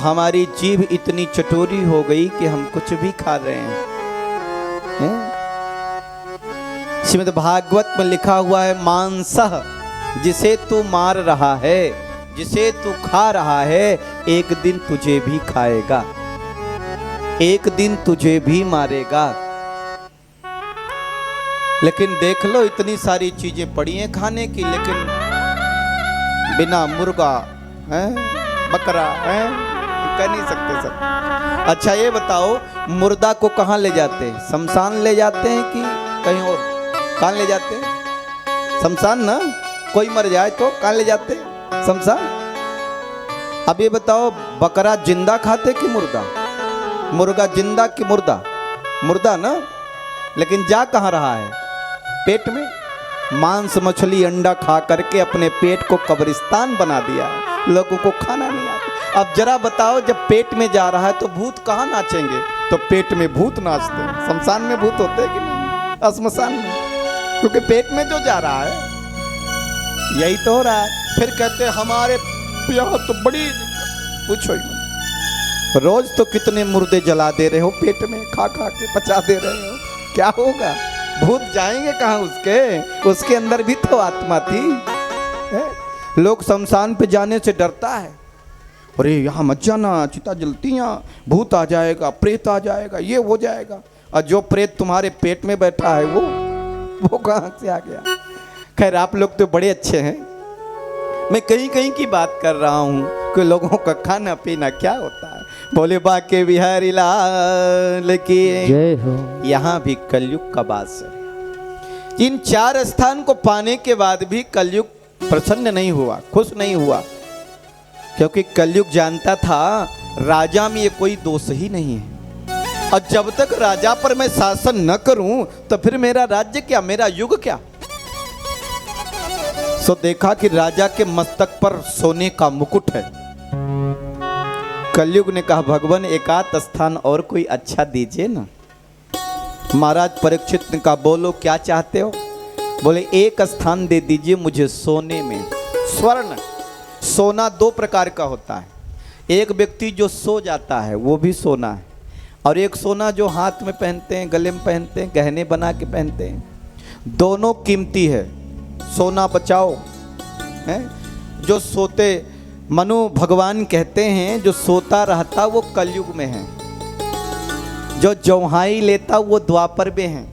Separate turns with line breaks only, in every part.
हमारी जीभ इतनी चटोरी हो गई कि हम कुछ भी खा रहे हैं। श्रीमद् भागवत में लिखा हुआ है, मांसः, जिसे तू मार रहा है, जिसे तू खा रहा है, एक दिन तुझे भी खाएगा, एक दिन तुझे भी मारेगा। लेकिन देख लो, इतनी सारी चीजें पड़ी हैं खाने की, लेकिन बिना मुर्गा है, बकरा है, कह नहीं सकते सब। अच्छा ये बताओ, मुर्दा को कहाँ ले जाते हैं? शमशान ले जाते हैं कि कहीं और? कहाँ ले जाते हैं? शमशान ना। कोई मर जाए तो कहाँ ले जाते हैं? शमशान। अब ये बताओ, बकरा जिंदा खाते कि मुर्दा? मुर्गा जिंदा कि मुर्दा? मुर्दा ना। लेकिन जा कहाँ रहा है? पेट में। मांस मछली अंडा खा करके अपने पेट को कब्रिस्तान बना दिया, लोगों को खाना नहीं आता। अब जरा बताओ, जब पेट में जा रहा है तो भूत कहाँ नाचेंगे? तो पेट में भूत नाचते हैं। शमशान में भूत होते हैं कि नहीं? श्मशान में, क्योंकि पेट में जो जा रहा है यही तो हो रहा है। फिर कहते हैं हमारे यहाँ तो बड़ी, पूछो ही मत। रोज तो कितने मुर्दे जला दे रहे हो पेट में, खा खा के पचा दे रहे हो, क्या होगा? भूत जाएंगे कहाँ उसके? उसके अंदर भी तो आत्मा थी है? लोग शमशान पे जाने से डरता है, अरे यहाँ मत जाना, चिता जलती, यहाँ भूत आ जाएगा, प्रेत आ जाएगा, ये हो जाएगा। और जो प्रेत तुम्हारे पेट में बैठा है वो कहाँ से आ गया? खैर, आप लोग तो बड़े अच्छे हैं। मैं कहीं कहीं की बात कर रहा हूँ कि लोगों का खाना पीना क्या होता है। बोले बाके बिहारी लाल की जय हो। यहाँ भी कलयुग का वास है। इन 4 स्थान को पाने के बाद भी कलयुग प्रसन्न नहीं हुआ, खुश नहीं हुआ, क्योंकि कलयुग जानता था राजा में ये कोई दोष ही नहीं है, और जब तक राजा पर मैं शासन न करूं तो फिर मेरा राज्य क्या, मेरा युग क्या। सो देखा कि राजा के मस्तक पर सोने का मुकुट है। कलयुग ने कहा, भगवान एक आध स्थान और कोई अच्छा दीजिए ना। महाराज परीक्षित ने कहा, बोलो क्या चाहते हो? बोले एक स्थान दे दीजिए मुझे सोने में। स्वर्ण, सोना 2 प्रकार का होता है। एक व्यक्ति जो सो जाता है वो भी सोना है, और एक सोना जो हाथ में पहनते हैं, गले में पहनते हैं, गहने बना के पहनते हैं। दोनों कीमती है। सोना बचाओ है। जो सोते, मनु भगवान कहते हैं जो सोता रहता वो कलयुग में है, जो जौहाई लेता वो द्वापर में है,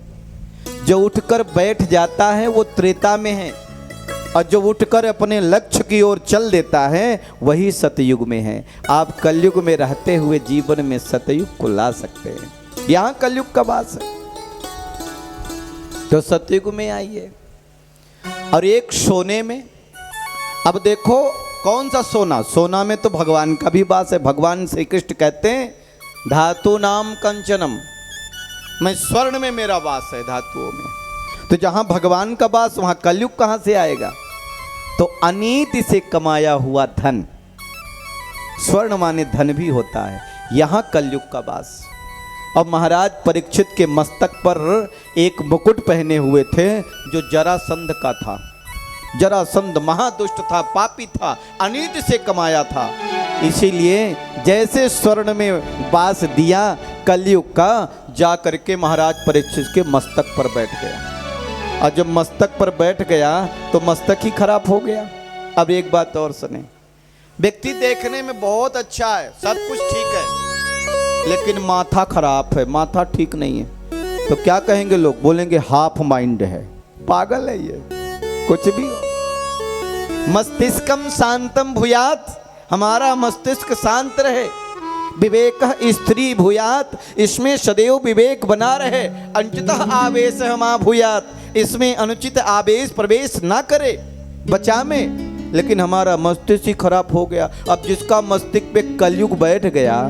जो उठकर बैठ जाता है वो त्रेता में है, और जो उठकर अपने लक्ष्य की ओर चल देता है वही सतयुग में है। आप कलयुग में रहते हुए जीवन में सतयुग को ला सकते हैं। यहाँ कलयुग का वास है, तो सतयुग में आइए। और एक सोने में, अब देखो कौन सा सोना? सोना में तो भगवान का भी वास है। भगवान श्री कृष्ण कहते हैं, धातु नाम कंचनम, मैं स्वर्ण में मेरा वास है, धातुओं में। तो जहां भगवान का वास वहां कलयुग कहां से आएगा? तो अनीति से कमाया हुआ धन, स्वर्ण माने धन भी होता है, यहां कलयुग का वास। और महाराज परीक्षित के मस्तक पर एक मुकुट पहने हुए थे जो जरासंध का था। जरासंध महादुष्ट था, पापी था, अनीति से कमाया था। इसीलिए जैसे स्वर्ण में वास दिया कलयुग का, जा करके महाराज परीक्षित के मस्तक पर बैठ गया। और जब मस्तक पर बैठ गया तो मस्तक ही खराब हो गया। अब एक बात और सुने, व्यक्ति देखने में बहुत अच्छा है, सब कुछ ठीक है, लेकिन माथा खराब है, माथा ठीक नहीं है, तो क्या कहेंगे लोग? बोलेंगे हाफ माइंड है, पागल है ये, कुछ भी हो। मस्तिष्कम शांतम भूयात, हमारा मस्तिष्क शांत रहे। विवेक स्त्री भूयात, इसमें सदैव विवेक बना रहे। अनुचित आवेश हमा भूयात, इसमें अनुचित आवेश प्रवेश ना करे, बचा में। लेकिन हमारा मस्तिष्क ही खराब हो गया। अब जिसका मस्तिष्क पे कलयुग बैठ गया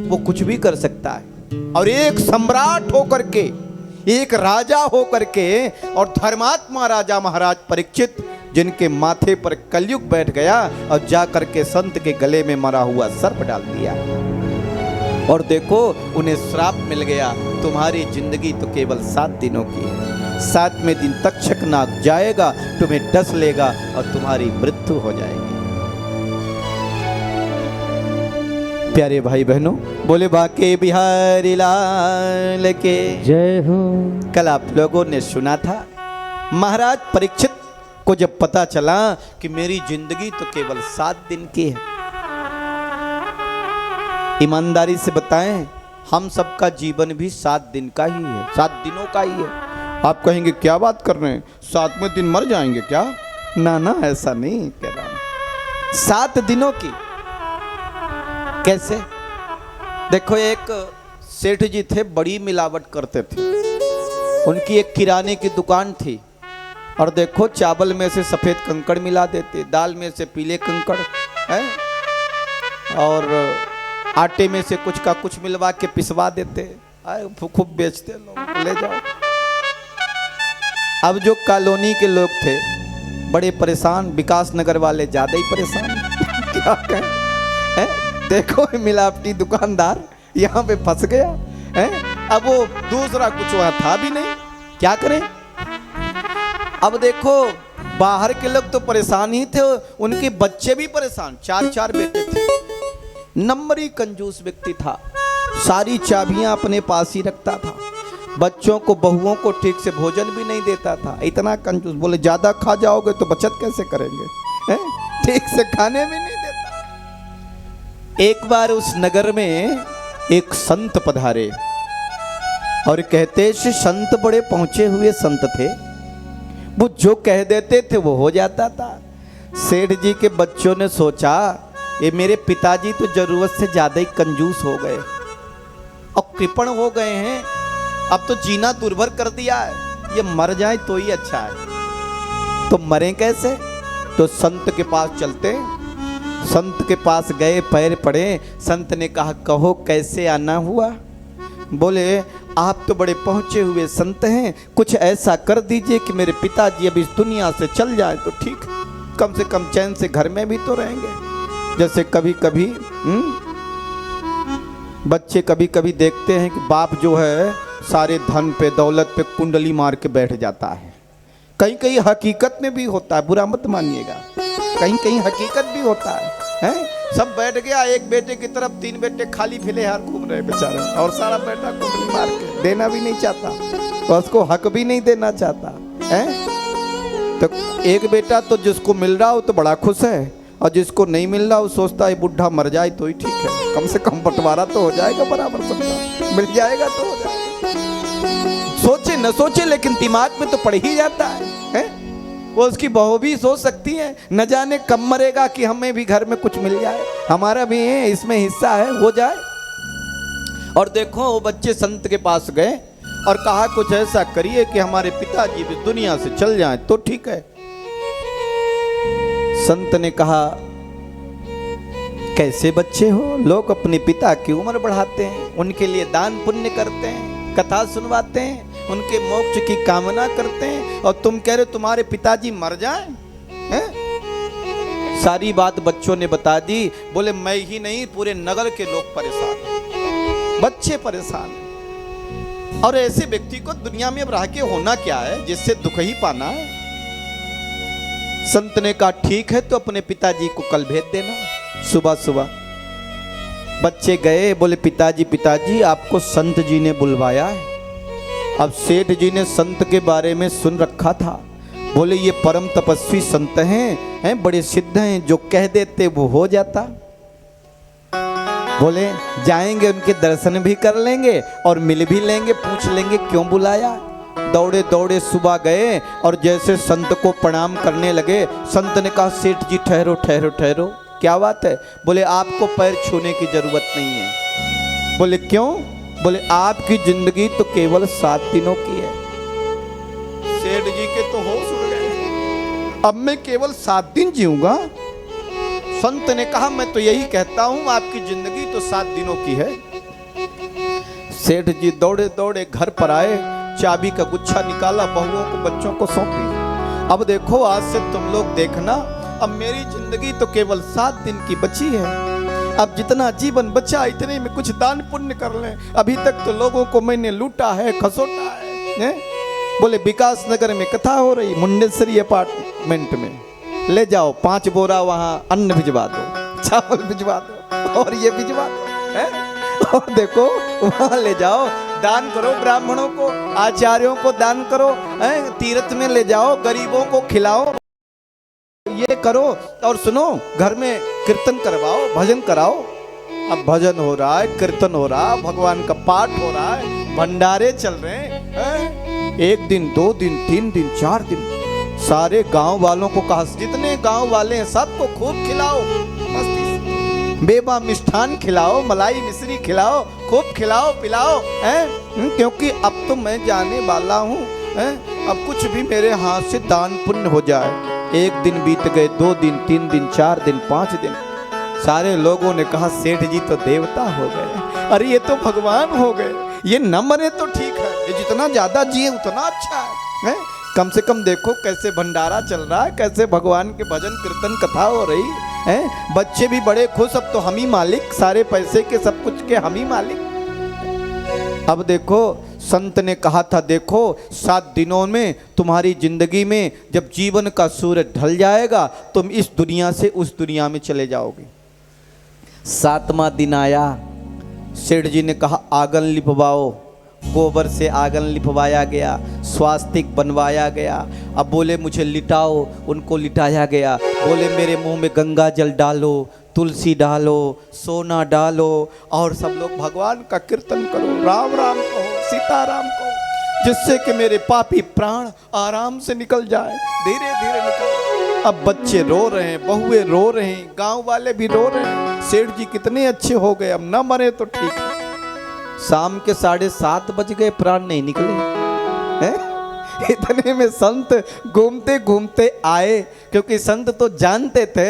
वो कुछ भी कर सकता है। और एक सम्राट होकर के, एक राजा होकर के, और धर्मात्मा राजा महाराज परीक्षित, जिनके माथे पर कलयुग बैठ गया और जा करके संत के गले में मरा हुआ सर्प डाल दिया। और देखो उन्हें श्राप मिल गया, तुम्हारी जिंदगी तो केवल 7 दिनों की है, 7वें दिन तक्षक नाग जाएगा, तुम्हें डस लेगा और तुम्हारी मृत्यु हो जाएगी। प्यारे भाई बहनों, बोले बाके बिहारी लाल के
जय हो।
कल आप लोगों ने सुना था महाराज परीक्षित को जब पता चला कि मेरी जिंदगी तो केवल 7 दिन की है। ईमानदारी से बताएं, हम सबका जीवन भी 7 दिन का ही है, 7 दिनों का ही है। आप कहेंगे क्या बात कर रहे हैं, 7वें दिन मर जाएंगे क्या? ना ना, ऐसा नहीं कह रहा हूं। 7 दिनों की कैसे? देखो, एक सेठ जी थे, बड़ी मिलावट करते थे। उनकी एक किराने की दुकान थी और देखो, चावल में से सफ़ेद कंकड़ मिला देते, दाल में से पीले कंकड़ है, और आटे में से कुछ का कुछ मिलवा के पिसवा देते, खूब बेचते लोग, ले जाओ। अब जो कॉलोनी के लोग थे बड़े परेशान, विकास नगर वाले ज़्यादा ही परेशान। क्या कहें, देखो मिलावटी दुकानदार यहाँ पे फंस गया है। अब वो दूसरा कुछ वहाँ था भी नहीं, क्या करें? अब देखो, बाहर के लोग तो परेशान ही थे, उनके बच्चे भी परेशान। 4 बेटे थे। नंबरी कंजूस व्यक्ति था, सारी चाबियां अपने पास ही रखता था, बच्चों को बहुओं को ठीक से भोजन भी नहीं देता था। इतना कंजूस, बोले ज़्यादा खा जाओगे तो बचत कैसे करेंगे, ठीक से खाने भी नहीं देता। एक बार उस नगर में एक संत पधारे और कहते संत बड़े पहुंचे हुए संत थे, वो जो कह देते थे वो हो जाता था। सेठ जी के बच्चों ने सोचा, ये मेरे पिताजी तो जरूरत से ज्यादा ही कंजूस हो गए और कृपण हो गए हैं, अब तो जीना दुर्भर कर दिया है, ये मर जाए तो ही अच्छा है। तो मरें कैसे? तो संत के पास चलते। संत के पास गए, पैर पड़े। संत ने कहा, कहो कैसे आना हुआ? बोले, आप तो बड़े पहुंचे हुए संत हैं, कुछ ऐसा कर दीजिए कि मेरे पिताजी अब इस दुनिया से चल जाए तो ठीक, कम से कम चैन से घर में भी तो रहेंगे। जैसे कभी कभी बच्चे कभी कभी देखते हैं कि बाप जो है सारे धन पे दौलत पे कुंडली मार के बैठ जाता है। कहीं कहीं हकीकत में भी होता है, बुरा मत मानिएगा, कहीं कहीं हकीकत भी होता है। सब बैठ गया, एक बेटे की तरफ 3 बेटे खाली फिलहाल घूम रहे बेचारे, और सारा बेटा कुंडली मार के देना भी नहीं चाहता, और उसको हक भी नहीं देना चाहता है। तो एक बेटा तो जिसको मिल रहा हो तो बड़ा खुश है, और जिसको नहीं मिल रहा वो सोचता है बुढ़ा मर जाए तो ही ठीक है, कम से कम बंटवारा तो हो जाएगा बराबर, सबका मिल जाएगा तो हो जाएगा। सोचे न सोचे लेकिन दिमाग में तो पड़ ही जाता है? वो उसकी बहू भी सोच सकती है, न जाने कब मरेगा कि हमें भी घर में कुछ मिल जाए, हमारा भी है इसमें हिस्सा है, हो जाए। और देखो, वो बच्चे संत के पास गए और कहा, कुछ ऐसा करिए कि हमारे पिताजी भी दुनिया से चल जाएं तो ठीक है। संत ने कहा, कैसे बच्चे हो, लोग अपने पिता की उम्र बढ़ाते हैं, उनके लिए दान पुण्य करते हैं, कथा सुनवाते हैं, उनके मोक्ष की कामना करते हैं, और तुम कह रहे तुम्हारे पिताजी मर जाएं? सारी बात बच्चों ने बता दी। बोले, मैं ही नहीं, पूरे नगर के लोग परेशान, बच्चे परेशान, और ऐसे व्यक्ति को दुनिया में अब रह के होना क्या है, जिससे दुख ही पाना है। संत ने कहा, ठीक है, तो अपने पिताजी को कल भेज देना सुबह सुबह। बच्चे गए, बोले, पिताजी पिताजी आपको संत जी ने बुलवाया है। अब सेठ जी ने संत के बारे में सुन रखा था, बोले, ये परम तपस्वी संत हैं, बड़े सिद्ध हैं, जो कह देते वो हो जाता। बोले, जाएंगे, उनके दर्शन भी कर लेंगे और मिल भी लेंगे, पूछ लेंगे क्यों बुलाया। दौड़े दौड़े सुबह गए और जैसे संत को प्रणाम करने लगे, संत ने कहा, सेठ जी ठहरो ठहरो ठहरो, क्या बात है? बोले, आपको पैर छूने की जरूरत नहीं है। बोले, क्यों? बोले, आपकी जिंदगी तो केवल 7 दिनों की है। सेठ जी के तो होश उड़ गए, अब मैं केवल 7 दिन जीऊंगा? संत ने कहा, मैं तो यही कहता हूं, आपकी जिंदगी तो 7 दिनों की है। सेठ जी दौड़े दौड़े घर पर आए, चाबी का गुच्छा निकाला, बहुओं को बच्चों को सौंपी। अब देखो, आज से तुम लोग देखना, अब मेरी जिंदगी तो केवल 7 दिन की बची है, अब जितना जीवन बचा इतने में कुछ दान पुण्य कर लें। अभी तक तो लोगों को मैंने लूटा है, खसोटा है। बोले, विकास नगर में कथा हो रही, मुंडेश्वरी अपार्टमेंट में, ले जाओ 5 बोरा वहाँ अन्न भिजवा दो, चावल भिजवा दो और ये भिजवा दो। है? और देखो वहां ले जाओ, दान करो, ब्राह्मणों को, आचार्यों को दान करो, तीर्थ में ले जाओ, गरीबों को खिलाओ, ये करो। और सुनो, घर में कीर्तन करवाओ, भजन कराओ। अब भजन हो रहा है, कीर्तन हो रहा है, भगवान का पाठ हो रहा है, भंडारे चल रहे हैं। 1 दिन 2 दिन 3 दिन 4 दिन सारे गांव वालों को कहा, जितने गांव वाले हैं सबको खूब खिलाओ, मस्ती से बेबा मिष्ठान खिलाओ, मलाई मिश्री खिलाओ, खूब खिलाओ पिलाओ, क्योंकि अब तो मैं जाने वाला हूँ, अब कुछ भी मेरे हाथ से दान पुण्य हो जाए। 1 दिन बीत गए, 2 दिन 3 दिन 4 दिन 5 दिन, सारे लोगों ने कहा सेठ जी तो देवता हो गए, अरे ये तो भगवान हो गए, ये न मरे तो ठीक है, ये जितना ज्यादा जिए उतना अच्छा है? कम से कम देखो कैसे भंडारा चल रहा है, कैसे भगवान के भजन कीर्तन कथा हो रही है, बच्चे भी बड़े खुश, अब तो हम ही मालिक, सारे पैसे के सब कुछ के हम ही मालिक। अब देखो संत ने कहा था, देखो 7 दिनों में तुम्हारी जिंदगी में जब जीवन का सूरज ढल जाएगा, तुम इस दुनिया से उस दुनिया में चले जाओगे। 7वां दिन आया, सेठ जी ने कहा आंगन लिपवाओ, गोबर से आंगन लिपवाया गया, स्वास्तिक बनवाया गया। अब बोले मुझे लिटाओ, उनको लिटाया गया। बोले मेरे मुंह में गंगा जल डालो, तुलसी डालो, सोना डालो, और सब लोग भगवान का कीर्तन करो, राम राम कहो, सीताराम कहो, जिससे कि मेरे पापी प्राण आराम से निकल जाए, धीरे धीरे निकल। अब बच्चे रो रहे हैं, बहुएं रो रहे हैं, गांव वाले भी रो रहे हैं, सेठ जी कितने अच्छे हो गए, अब न मरे तो ठीक है। शाम के 7:30 बज गए, प्राण नहीं निकले हैं? इतने में संत घूमते घूमते आए, क्योंकि संत तो जानते थे,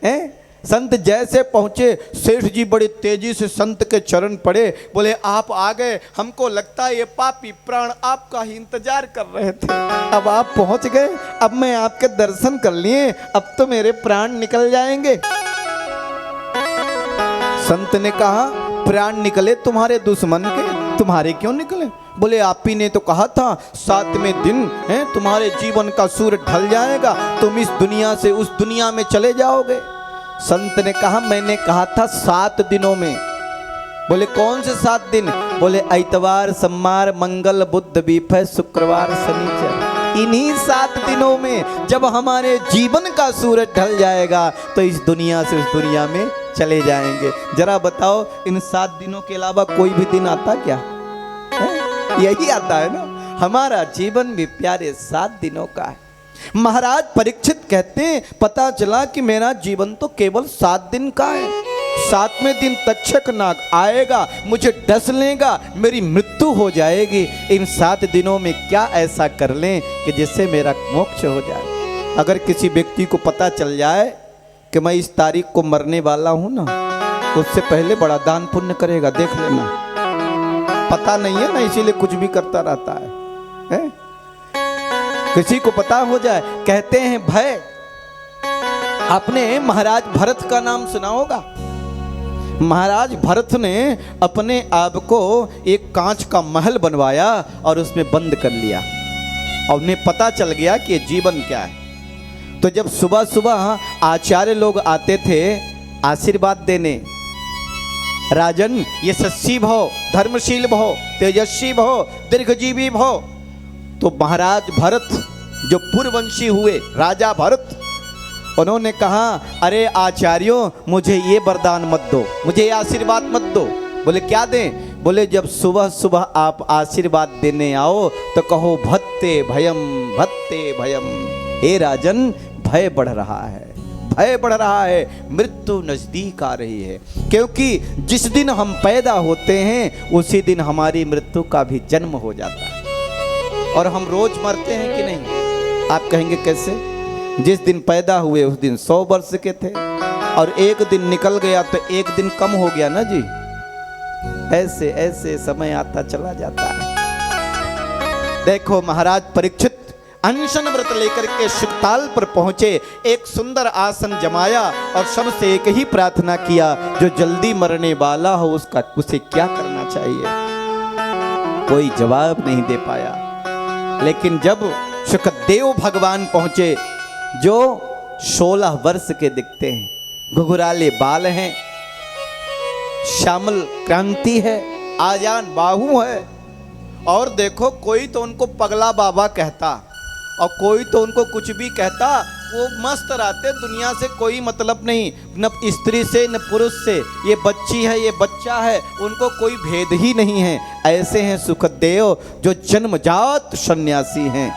हैं? संत जैसे पहुंचे, सेठ जी बड़ी तेजी से संत के चरण पड़े, बोले आप आ गए, हमको लगता है ये पापी प्राण आपका ही इंतजार कर रहे थे, अब आप पहुंच गए, अब मैं आपके दर्शन कर लिए, अब तो मेरे प्राण निकल जाएंगे। संत ने कहा प्राण निकले तुम्हारे दुश्मन के, तुम्हारे क्यों निकले? बोले आप ही ने तो कहा था 7वें दिन है तुम्हारे जीवन का सूरज ढल जाएगा, तुम इस दुनिया से उस दुनिया में चले जाओगे। संत ने कहा मैंने कहा था 7 दिनों में। बोले कौन से 7 दिन? बोले इतवार सोमवार मंगल बुध बीफे शुक्रवार शनिचर, इन्हीं 7 दिनों में जब हमारे जीवन का सूरज ढल जाएगा तो इस दुनिया से उस दुनिया में चले जाएंगे। जरा बताओ इन 7 दिनों के अलावा कोई भी दिन आता क्या है? यही आता है ना, हमारा जीवन भी प्यारे 7 दिनों का है। महाराज परीक्षित कहते हैं पता चला कि मेरा जीवन तो केवल 7 दिन का है, 7वें दिन तक्षक नाग आएगा, मुझे डस लेगा, मेरी मृत्यु हो जाएगी। इन 7 दिनों में क्या ऐसा कर लें कि जिससे मेरा मोक्ष हो जाए। अगर किसी व्यक्ति को पता चल जाए कि मैं इस तारीख को मरने वाला हूं ना, उससे पहले बड़ा दान पुण्य करेगा, देख लेना। पता नहीं है ना, इसीलिए कुछ भी करता रहता है? किसी को पता हो जाए, कहते हैं भय। आपने महाराज भरत का नाम सुना होगा। महाराज भरत ने अपने आप को एक कांच का महल बनवाया और उसमें बंद कर लिया, और उन्हें पता चल गया कि ये जीवन क्या है। तो जब सुबह सुबह आचार्य लोग आते थे आशीर्वाद देने, राजन ये सच्ची भव, धर्मशील भव, तेजस्वी भव, दीर्घजीवी भव, तो महाराज भरत जो पूर्ववंशी हुए राजा भरत, उन्होंने कहा अरे आचार्यों मुझे ये वरदान मत दो, मुझे ये आशीर्वाद मत दो। बोले क्या दें? बोले जब सुबह सुबह आप आशीर्वाद देने आओ तो कहो भत्ते भयम भत्ते भयम। हे राजन भय बढ़ रहा है, भय बढ़ रहा है, मृत्यु नजदीक आ रही है, क्योंकि जिस दिन हम पैदा होते हैं उसी दिन हमारी मृत्यु का भी जन्म हो जाता है। और हम रोज मरते हैं कि नहीं? आप कहेंगे कैसे? जिस दिन पैदा हुए उस दिन 100 वर्ष के थे, और एक दिन निकल गया तो एक दिन कम हो गया ना जी। ऐसे ऐसे समय आता चला जाता है। देखो महाराज परीक्षित अनशन व्रत लेकर के शुकताल पर पहुंचे, एक सुंदर आसन जमाया और सबसे एक ही प्रार्थना किया, जो जल्दी मरने वाला हो उसे क्या करना चाहिए? कोई जवाब नहीं दे पाया। लेकिन जब शुकदेव भगवान पहुंचे, जो 16 वर्ष के दिखते हैं, घुघराले बाल हैं, श्यामल क्रांति है, आजान बाहु है। और देखो कोई तो उनको पगला बाबा कहता और कोई तो उनको कुछ भी कहता, वो मस्त रहते, दुनिया से कोई मतलब नहीं, न स्त्री से न पुरुष से, ये बच्ची है ये बच्चा है, उनको कोई भेद ही नहीं है। ऐसे हैं सुखदेव जो जन्मजात सन्यासी हैं,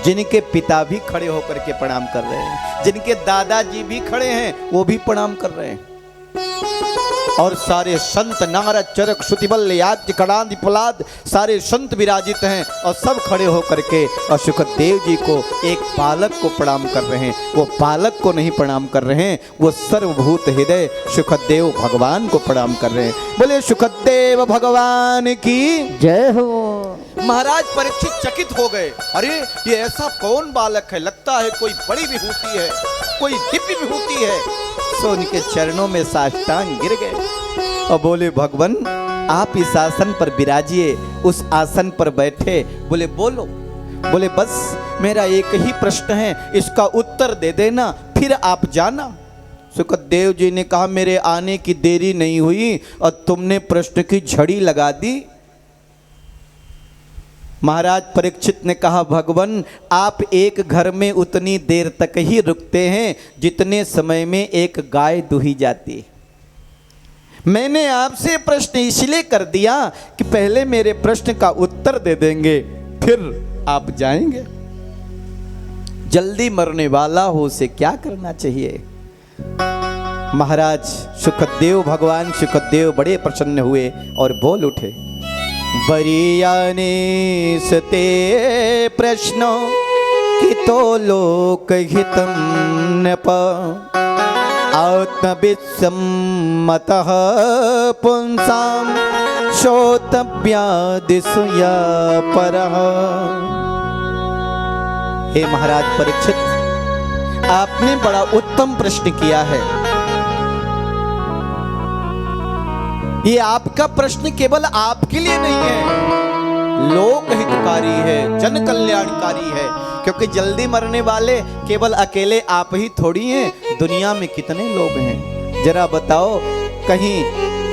जिनके पिता भी खड़े होकर के प्रणाम कर रहे हैं, जिनके दादाजी भी खड़े हैं वो भी प्रणाम कर रहे हैं। और सारे संत नारद चरक श्रुतिबल याज्ञ कणादि प्रहलाद सारे संत विराजित हैं और सब खड़े होकर के और सुखदेव जी को एक बालक को प्रणाम कर रहे हैं। वो बालक को नहीं प्रणाम कर रहे हैं, वो सर्वभूत हृदय सुखदेव भगवान को प्रणाम कर रहे हैं। बोले सुखदेव भगवान की
जय हो।
महाराज परीक्षित चकित हो गए, अरे ये ऐसा कौन बालक है, लगता है कोई बड़ी विभूति है, कोई दिव्य विभूति है। सो उनके चरणों में साष्टांग गिर गए और बोले भगवान आप इस आसन पर विराजिए, उस आसन पर बैठे। बोले बोलो। बोले बस मेरा एक ही प्रश्न है, इसका उत्तर दे देना फिर आप जाना। सुखदेव जी ने कहा मेरे आने की देरी नहीं हुई और तुमने प्रश्न की झड़ी लगा दी। महाराज परीक्षित ने कहा भगवान आप एक घर में उतनी देर तक ही रुकते हैं जितने समय में एक गाय दुही जाती है। मैंने आपसे प्रश्न इसलिए कर दिया कि पहले मेरे प्रश्न का उत्तर दे देंगे फिर आप जाएंगे। जल्दी मरने वाला हो उसे क्या करना चाहिए। महाराज सुखदेव भगवान सुखदेव बड़े प्रसन्न हुए और बोल उठे, बरियाने सते प्रश्नो कि तो लोक हितम नप आत्मविसम्मतः पुंसाम श्रोतव्यादिषु या परः। हे महाराज परीक्षित आपने बड़ा उत्तम प्रश्न किया है। ये आपका प्रश्न केवल आपके लिए नहीं है, लोक हितकारी है, जन कल्याणकारी है। क्योंकि जल्दी मरने वाले केवल अकेले आप ही थोड़ी हैं, दुनिया में कितने लोग हैं। जरा बताओ, कहीं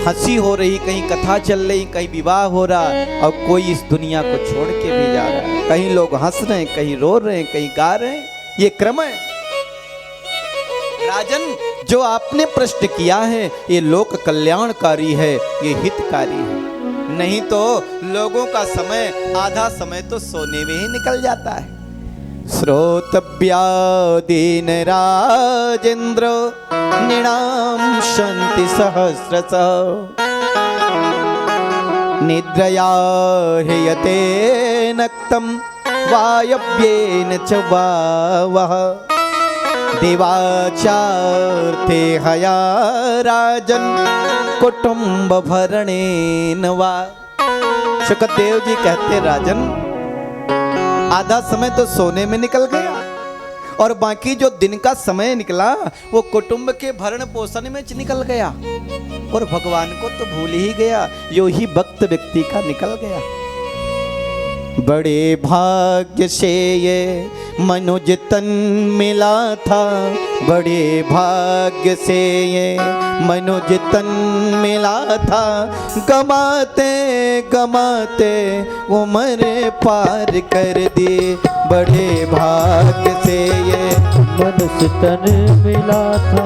हंसी हो रही, कहीं कथा चल रही, कहीं विवाह हो रहा और कोई इस दुनिया को छोड़ के भी जा रहा है। कहीं लोग हंस रहे हैं, कहीं रो रहे हैं, कहीं गा रहे हैं, ये क्रम है। राजन जो आपने प्रश्न किया है ये लोक कल्याणकारी है, ये हितकारी है। नहीं तो लोगों का समय आधा समय तो सोने में ही निकल जाता है। श्रोतव्यादीन राजेंद्र निणाम शांति सहस्रश निद्रया हेयते नक्तम वायव्येन च वावः देवाचार्थे हया राजन कुटुंब भरणेन वा। सुखदेव जी कहते राजन आधा समय तो सोने में निकल गया और बाकी जो दिन का समय निकला वो कुटुंब के भरण पोषण में निकल गया और भगवान को तो भूल ही गया। यो ही भक्त व्यक्ति का निकल गया। बड़े भाग्य से ये मनुज तन मिला था, बड़े भाग्य से ये मनुज तन मिला था, गमाते गमाते उम्र पार कर दी। बड़े भाग्य से ये
मनुष्य तन मिला था,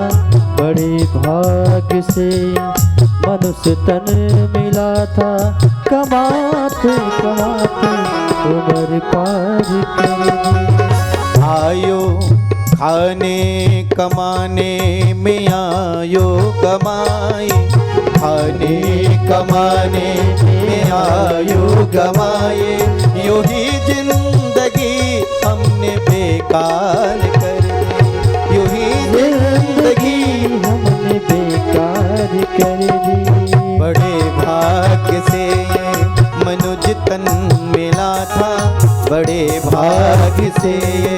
बड़े भाग्य से मनुष्य तन मिला था, कमाते कमाते उम्र पार कर दी।
आयो खाने कमाने में आयो कमाई, खाने कमाने में आयो गमाए, यूं ही जिंदगी हमने बेकार कर दी, यूं ही जिंदगी
हमने बेकार कर दी।
बड़े भाग्य से ये मनुज तन मिला था, बड़े भाग्य से ये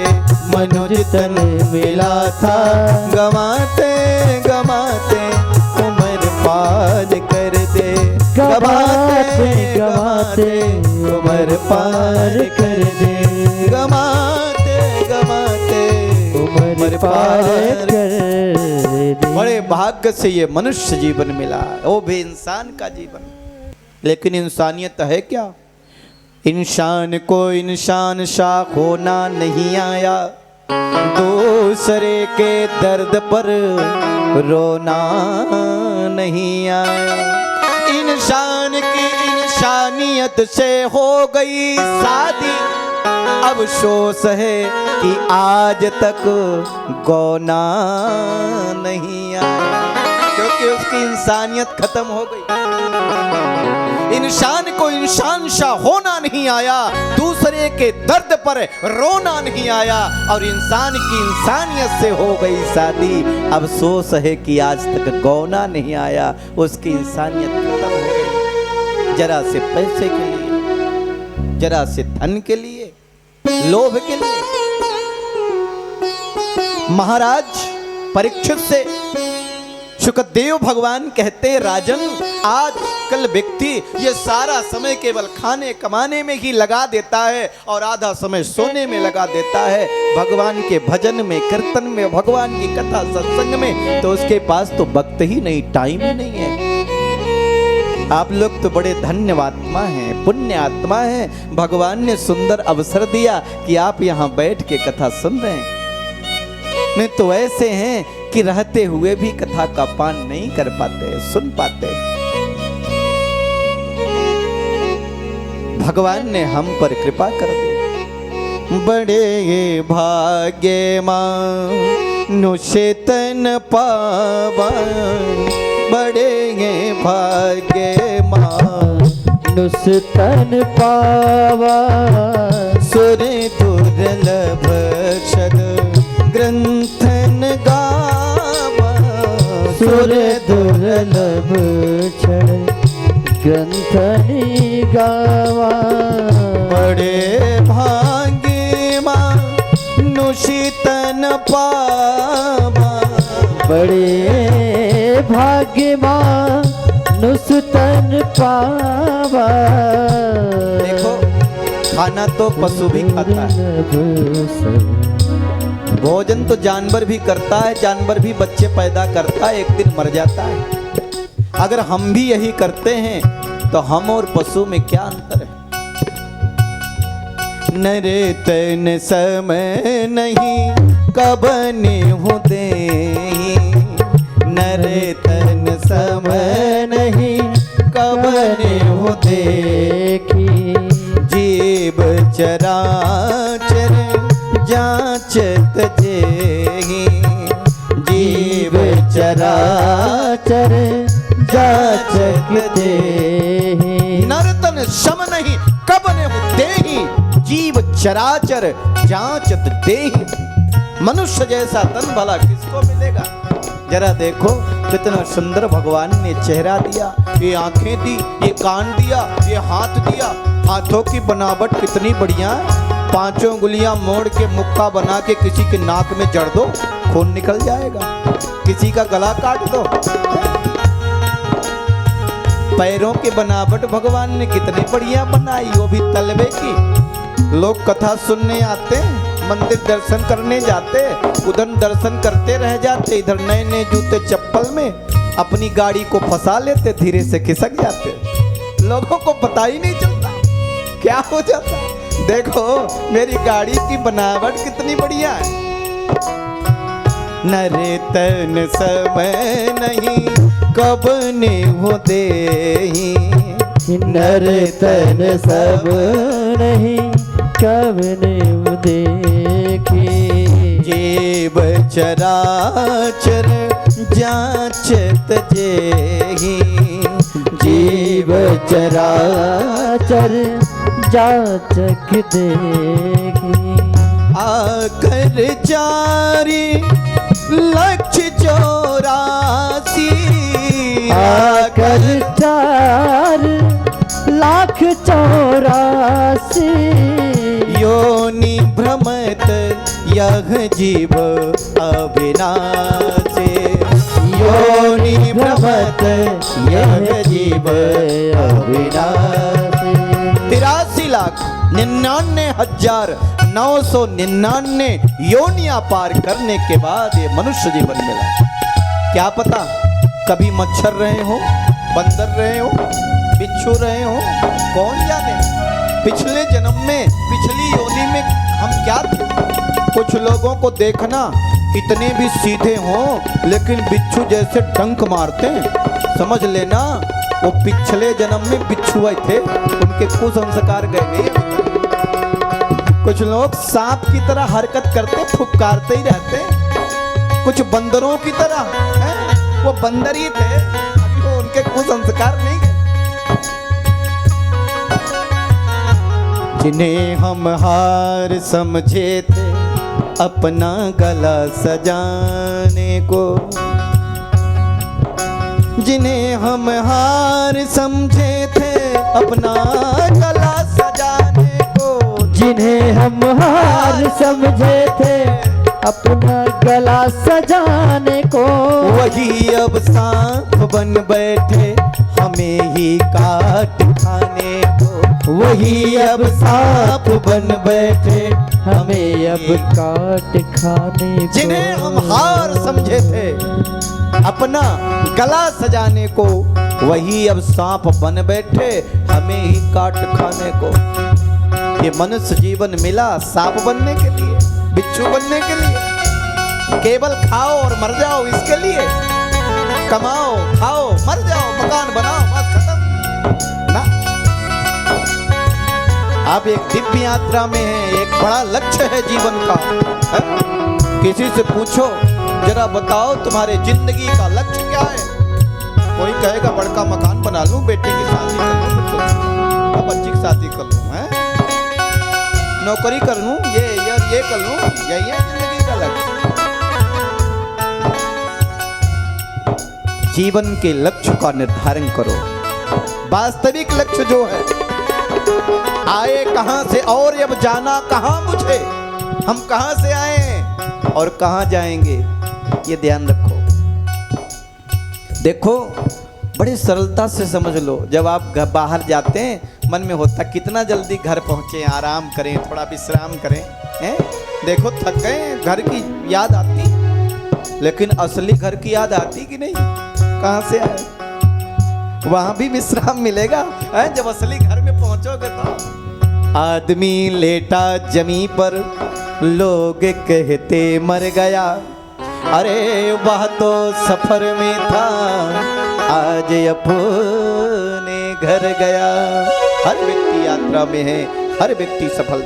मनुज तन मिला था, गवाते गवाते उम्र पार कर दे, गवाते गवाते उम्र पार कर दे, गवाते गवाते उम्र पार कर दे। बड़े भाग्य से ये मनुष्य जीवन मिला, वो भी इंसान का जीवन। लेकिन इंसानियत है क्या? इंसान को इंसान सा होना नहीं आया, दूसरे के दर्द पर रोना नहीं आया। इंसान की इंसानियत से हो गई शादी, अफसोस है कि आज तक गौना नहीं आया, क्योंकि उसकी इंसानियत खत्म हो गई। इंसान को इंसान सा होना नहीं आया, दूसरे के दर्द पर रोना नहीं आया, और इंसान की इंसानियत से हो गई शादी, अफसोस है कि आज तक गौना नहीं आया, उसकी इंसानियत खत्म हो गई। जरा से पैसे के लिए, जरा से धन के लिए, लोभ के लिए। महाराज परीक्षित से शुकदेव भगवान कहते, राजन आजकल व्यक्ति ये सारा समय केवल खाने कमाने में ही लगा देता है और आधा समय सोने में लगा देता है, भगवान के भजन में, कीर्तन में, भगवान की कथा सत्संग में तो उसके पास तो वक्त ही नहीं, टाइम ही नहीं है। आप लोग तो बड़े धन्य आत्मा हैं, पुण्य आत्मा हैं, भगवान ने सुंदर अवसर दिया कि आप यहाँ बैठ के कथा सुन रहे हैं। नहीं तो ऐसे हैं कि रहते हुए भी कथा का पान नहीं कर पाते, सुन पाते। भगवान ने हम पर कृपा कर दी। बड़े भाग्य मनुष्य तन पावा, बड़े भाग्य
मनुष्य तन पावा,
सुर दुर्लभ शद ग्रंथन गावा,
सुर दुर्लभ क्षण ग्रंथनि गावा।
बड़े भाग्य मनुष्य तन पावा,
बड़े भाग्य मनुष्य तन पावा।
देखो खाना तो पशु भी खाता है, भोजन तो जानवर भी करता है, जानवर भी बच्चे पैदा करता है, एक दिन मर जाता है। अगर हम भी यही करते हैं तो हम और पशु में क्या अंतर है? नरे तन समय नहीं कब होते, नरे तन समय नहीं कब होते, जीव चराचर जांचत जेहि, जीव
चराचर जाचक देहि।
नरतन सम नहीं कब देहि, जीव चराचर जांचत देहि। मनुष्य जैसा तन भला किसको मिलेगा? जरा देखो कितना सुंदर भगवान ने चेहरा दिया, ये आंखें दी, ये कान दिया, ये हाथ दिया। हाथों की बनावट कितनी बढ़िया, पांचों गुलियां मोड़ के मुक्का बना के किसी के नाक में जड़ दो, खून निकल जाएगा। किसी का गला काट दो। पैरों की बनावट भगवान ने कितनी बढ़िया बनाई, वो भी तलवे की। लोग कथा सुनने आते हैं, मंदिर दर्शन करने जाते, उधर दर्शन करते रह जाते, इधर नए नए जूते चप्पल में अपनी गाड़ी को फंसा लेते, धीरे से खिसक जाते, लोगों को पता ही नहीं चलता क्या हो जाता। देखो मेरी गाड़ी की बनावट कितनी बढ़िया है। नरे तन समय नहीं कब ने हो देहि,
नरे तन सब नहीं कब ने देखी।
जीव चराचर जांचत जेहि,
जीव चराचर जाचक देखी।
आकर जारी लक्ष्य 84,
आकर 4,84,000
योनि भ्रमत यह जीव अविनाशी, योनि भ्रमत यह जीव अविनाशी। 83,99,999 योनियां पार करने के बाद ये मनुष्य जीवन मिला। क्या पता कभी मच्छर रहे हो, बंदर रहे हो, बिच्छू रहे हो, कौन जाने पिछले जन्म में, पिछली योनि में हम क्या थे। कुछ लोगों को देखना इतने भी सीधे हों लेकिन बिच्छू जैसे डंक मारते हैं, समझ लेना वो पिछले जन्म में बिच्छू आए थे, उनके कुसंस्कार गए। कुछ लोग सांप की तरह हरकत करते, फुफकारते ही रहते, कुछ बंदरों की तरह है, वो बंदर ही थे, वो उनके कुसंस्कार नहीं गए। जिन्हें हम हार समझे थे अपना गला सजाने को, जिन्हें हम हार समझे थे अपना गला सजाने को,
जिन्हें हम हार समझे थे अपना गला सजाने को,
वही अब सांप बन बैठे हमें ही काट खाने को, वही अब सांप बन बैठे
हमें अब काट खाने को।
जिन्हें हम हार समझे थे अपना गला सजाने को, वही अब सांप बन बैठे हमें ही काट खाने को। ये मनुष्य जीवन मिला सांप बनने के लिए, बिच्छू बनने के लिए, केवल खाओ और मर जाओ इसके लिए, कमाओ खाओ मर जाओ, मकान बनाओ बस खत्म ना। आप एक दिव्य यात्रा में हैं, एक बड़ा लक्ष्य है जीवन का है? किसी से पूछो जरा बताओ तुम्हारे जिंदगी का लक्ष्य क्या है? कोई कहेगा बड़का मकान बना लूं, बेटे की शादी कर लूं, अब बच्ची की शादी कर लूं, है नौकरी कर लूं, ये कर लूं, यही है जिंदगी का लक्ष्य। जीवन के लक्ष्य का निर्धारण करो। वास्तविक लक्ष्य जो है, आए कहां से और अब जाना कहां मुझे, हम कहां से आए और कहां जाएंगे, ये ध्यान रखो। देखो बड़ी सरलता से समझ लो, जब आप बाहर जाते हैं मन में होता कितना जल्दी घर पहुंचे, आराम करें, थोड़ा विश्राम करें, हैं? देखो थक गए, घर की याद आती, लेकिन असली घर की याद आती कि नहीं? कहां से आए? वहां भी विश्राम मिलेगा है? जब असली घर में पहुंचोगे तो। आदमी लेटा जमी पर लोग कहते मर गया, अरे वह तो सफर में था आज अपने घर गया। हर व्यक्ति यात्रा में है, हर व्यक्ति सफल।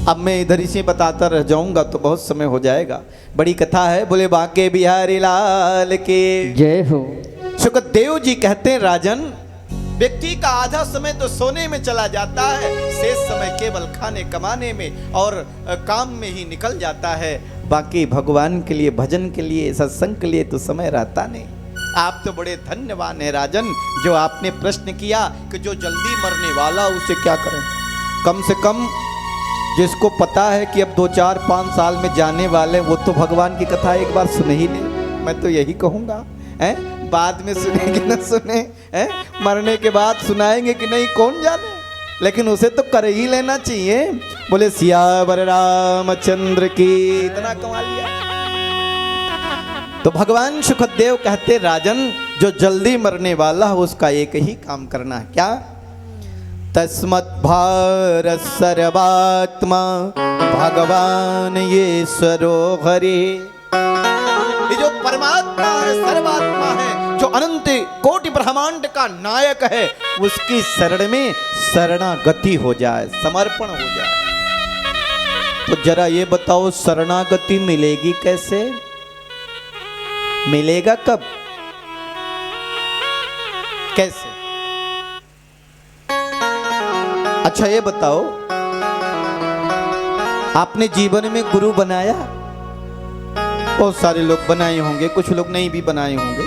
अब मैं इधर इसे बताता रह जाऊंगा तो बहुत समय हो जाएगा। बड़ी कथा है, बोले बांके बिहारी लाल के
जय हो।
सुखदेव जी कहते हैं राजन, व्यक्ति का आधा समय तो सोने में चला जाता है, शेष समय केवल खाने कमाने में और काम में ही निकल जाता है। बाकी भगवान के लिए, भजन के लिए, सत्संग के लिए तो समय रहता नहीं। आप तो बड़े धन्यवान हैं राजन, जो आपने प्रश्न किया कि जो जल्दी मरने वाला उसे क्या करें। कम से कम जिसको पता है कि अब 2, 4, 5 साल में जाने वाले, वो तो भगवान की कथा एक बार सुन ही ले। मैं तो यही कहूँगा, हैं? बाद में सुने कि न सुने, हैं? मरने के बाद सुनाएंगे कि नहीं कौन जाने, लेकिन उसे तो कर ही लेना चाहिए। बोले सियावर रामचंद्र की, इतना कमा लिया। तो भगवान सुखदेव कहते राजन, जो जल्दी मरने वाला है उसका एक ही काम करना है, क्या? तस्मत् भारत सर्वात्मा भगवान ईश्वरो हरि। ये जो परमात्मा है, सर्वात्मा है, जो अनंत कोटि ब्रह्मांड का नायक है, उसकी शरण में शरणागति हो जाए, समर्पण हो जाए। तो जरा ये बताओ शरणागति मिलेगी कैसे? मिलेगा कब, कैसे? अच्छा ये बताओ, आपने जीवन में गुरु बनाया? बहुत सारे लोग बनाए होंगे, कुछ लोग नहीं भी बनाए होंगे।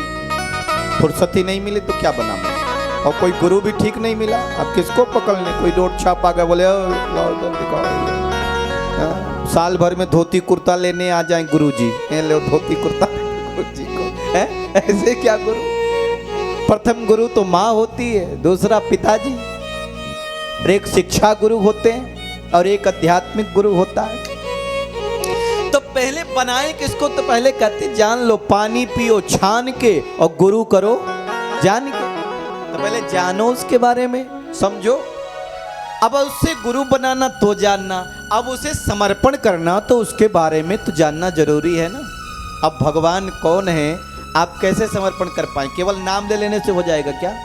फुर्सत ही नहीं मिली तो क्या बनाना, और कोई गुरु भी ठीक नहीं मिला, अब किसको पकड़ ले? कोई रोड छाप आ गया, बोले साल भर में धोती कुर्ता लेने आ जाए गुरुजी, लो धोती कुर्ता गुरुजी को, है? ऐसे क्या गुरु? प्रथम गुरु तो माँ होती है, दूसरा पिताजी, एक शिक्षा गुरु होते हैं और एक आध्यात्मिक गुरु होता है। तो पहले बनाए किसको, तो पहले कहते जान लो, पानी पियो छान के और गुरु करो जान के। तो पहले जानो उसके बारे में, समझो। अब उससे गुरु बनाना तो जानना, अब उसे समर्पण करना तो उसके बारे में तो जानना जरूरी है ना। अब भगवान कौन है, आप कैसे समर्पण कर पाए? केवल नाम ले लेने से हो जाएगा क्या?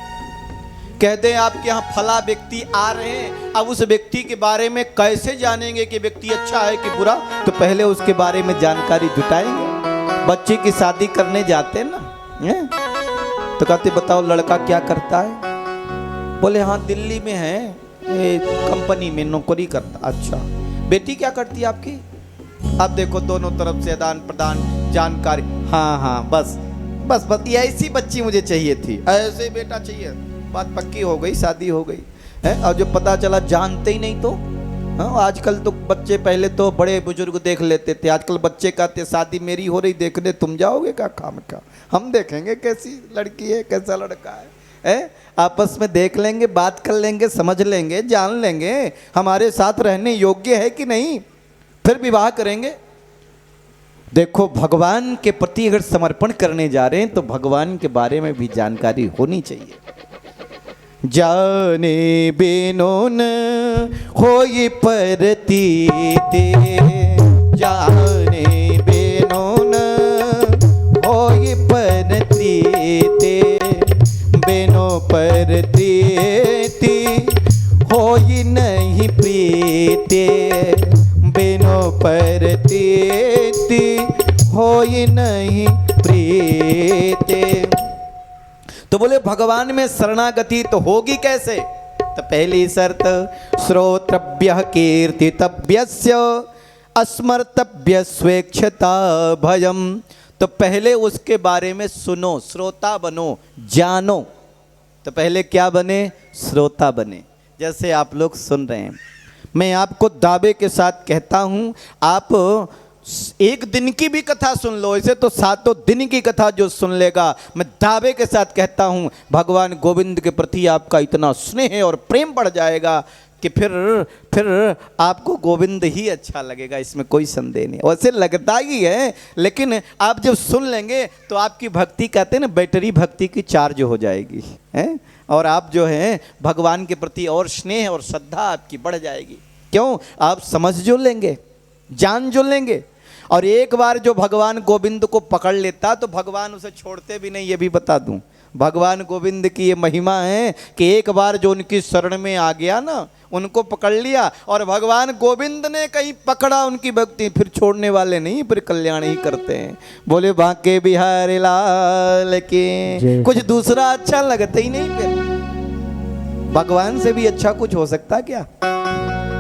कहते हैं आपके यहाँ फला व्यक्ति आ रहे हैं, अब उस व्यक्ति के बारे में कैसे जानेंगे कि व्यक्ति अच्छा है कि बुरा? तो पहले उसके बारे में जानकारी जुटाएंगे। बच्चे की शादी करने जाते हैं ना, तो कहते बताओ लड़का क्या करता है? बोले हाँ दिल्ली में है, ये कंपनी में नौकरी करता। अच्छा बेटी क्या करती है आपकी? अब देखो दोनों तरफ से आदान प्रदान जानकारी। हाँ हाँ बस बस बस ये ऐसी बच्ची मुझे चाहिए थी, ऐसे बेटा चाहिए। बात पक्की हो गई, शादी हो गई है। और जो पता चला जानते ही नहीं तो हाँ, आजकल तो बच्चे, पहले तो बड़े बुजुर्ग देख लेते थे, आजकल बच्चे कहते शादी मेरी हो रही देखने तुम जाओगे क्या? काम का हम देखेंगे कैसी लड़की है कैसा लड़का है? आपस में देख लेंगे, बात कर लेंगे, समझ लेंगे, जान लेंगे हमारे साथ रहने योग्य है कि नहीं, फिर विवाह करेंगे। देखो भगवान के प्रति अगर समर्पण करने जा रहे हैं तो भगवान के बारे में भी जानकारी होनी चाहिए। जाने बिनु न होई परतीते, जाने बिनु न होई परतीते, बिनु परतीति होई नहीं प्रीते, बिनु परतीति होई नहीं प्रीते। तो बोले भगवान में शरणागति तो होगी कैसे? तो पहली शर्त श्रोत्रभ्य कीर्तितव्यस्य अस्मर्तव्य स्वेच्छता भयम। तो पहले उसके बारे में सुनो, श्रोता बनो, जानो। तो पहले क्या बने? श्रोता बने। जैसे आप लोग सुन रहे हैं, मैं आपको दावे के साथ कहता हूं, आप एक दिन की भी कथा सुन लो, इसे तो सातों दिन की कथा जो सुन लेगा, मैं दावे के साथ कहता हूँ भगवान गोविंद के प्रति आपका इतना स्नेह और प्रेम बढ़ जाएगा कि फिर आपको गोविंद ही अच्छा लगेगा, इसमें कोई संदेह नहीं। वैसे लगता ही है, लेकिन आप जब सुन लेंगे तो आपकी भक्ति, कहते हैं ना, बैटरी भक्ति की चार्ज हो जाएगी है, और आप जो है भगवान के प्रति और स्नेह और श्रद्धा आपकी बढ़ जाएगी। क्यों? आप समझ जो लेंगे, जान जो लेंगे। और एक बार जो भगवान गोविंद को पकड़ लेता तो भगवान उसे छोड़ते भी नहीं, ये भी बता दूं। भगवान गोविंद की ये महिमा है कि एक बार जो उनकी शरण में आ गया ना, उनको पकड़ लिया, और भगवान गोविंद ने कहीं पकड़ा उनकी भक्ति, फिर छोड़ने वाले नहीं, फिर कल्याण ही करते हैं। बोले बांके बिहारी लाल की। कुछ दूसरा अच्छा लगता ही नहीं। फिर भगवान से भी अच्छा कुछ हो सकता क्या?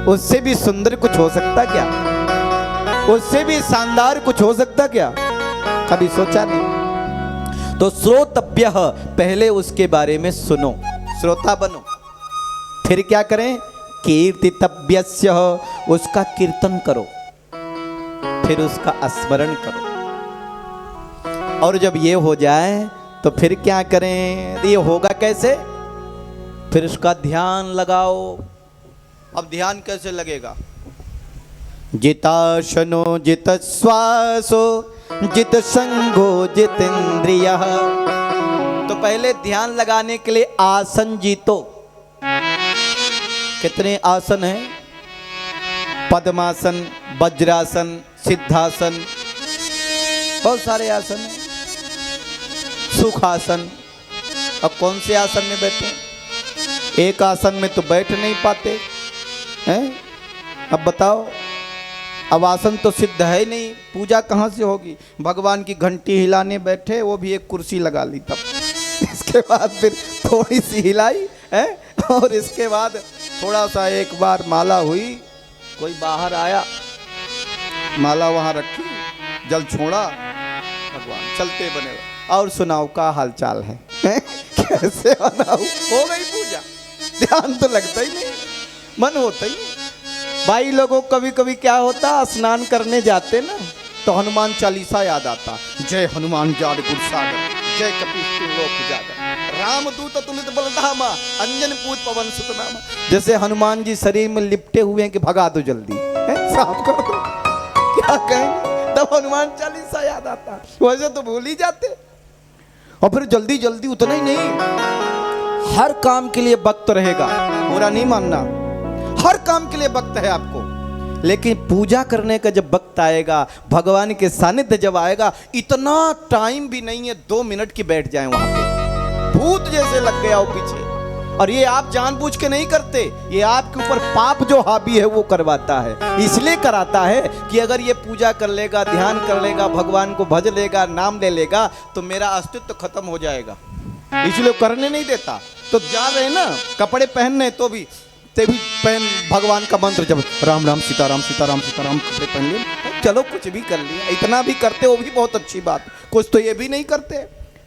उससे भी सुंदर कुछ हो सकता क्या? उससे भी शानदार कुछ हो सकता क्या? कभी सोचा नहीं। तो श्रोतव्य, पहले उसके बारे में सुनो, श्रोता बनो। फिर क्या करें? कीर्तितव्यस्य, उसका कीर्तन करो, फिर उसका स्मरण करो। और जब ये हो जाए तो फिर क्या करें? ये होगा कैसे? फिर उसका ध्यान लगाओ। अब ध्यान कैसे लगेगा? जिताशनो जित श्वासो जित संगो जितेंद्रिय। तो पहले ध्यान लगाने के लिए आसन जीतो। कितने आसन हैं? पद्मासन, वज्रासन, सिद्धासन, बहुत सारे आसन हैं। सुखासन। अब कौन से आसन में बैठे? एक आसन में तो बैठ नहीं पाते हैं। अब बताओ, अब आसन तो सिद्ध है ही नहीं, पूजा कहाँ से होगी? भगवान की घंटी हिलाने बैठे, वो भी एक कुर्सी लगा ली तब। इसके बाद फिर थोड़ी सी हिलाई है, और इसके बाद थोड़ा सा एक बार माला हुई, कोई बाहर आया, माला वहाँ रखी, जल छोड़ा, भगवान चलते बने। और सुनाओ क्या हाल चाल है? कैसे बनाओ? हो गई पूजा। ध्यान तो लगता ही नहीं, मन होता ही नहीं। भाई लोगों कभी कभी क्या होता, स्नान करने जाते ना तो हनुमान चालीसा याद आता। जय हनुमान ज्ञान गुण सागर, जय कपीश लोक उजागर, रामदूत अतुलित बलधामा, अंजन पूत पवन सुत नामा। जैसे हनुमान जी शरीर में लिपटे हुए हैं कि भगा दो जल्दी, साफ कर दो। क्या कहेंगे? तब तब हनुमान चालीसा याद आता, वैसे तो भूल ही जाते। और फिर जल्दी जल्दी उतना ही नहीं, हर काम के लिए वक्त रहेगा, बुरा नहीं मानना, हर काम के लिए वक्त है आपको, लेकिन पूजा करने का जब वक्त आएगा, भगवान के सानिध्य जब आएगा, इतना टाइम भी नहीं है 2 मिनट की बैठ जाए वहां पे, भूत जैसे लग गया हो पीछे। और ये आप जानबूझ के नहीं करते, ये आपके ऊपर पाप जो हावी है वो करवाता है, इसलिए कराता है कि अगर ये पूजा कर लेगा, ध्यान कर लेगा, भगवान को भज लेगा, नाम ले लेगा, तो मेरा अस्तित्व खत्म हो जाएगा, इसलिए करने नहीं देता। तो जा रहे ना कपड़े पहनने, तो भी पहन भगवान का मंत्र जब राम राम सीताराम सीताराम सीताराम, कपड़े पहन लिए, चलो कुछ भी कर लिया, इतना भी करते वो भी बहुत अच्छी बात। कुछ तो ये भी नहीं करते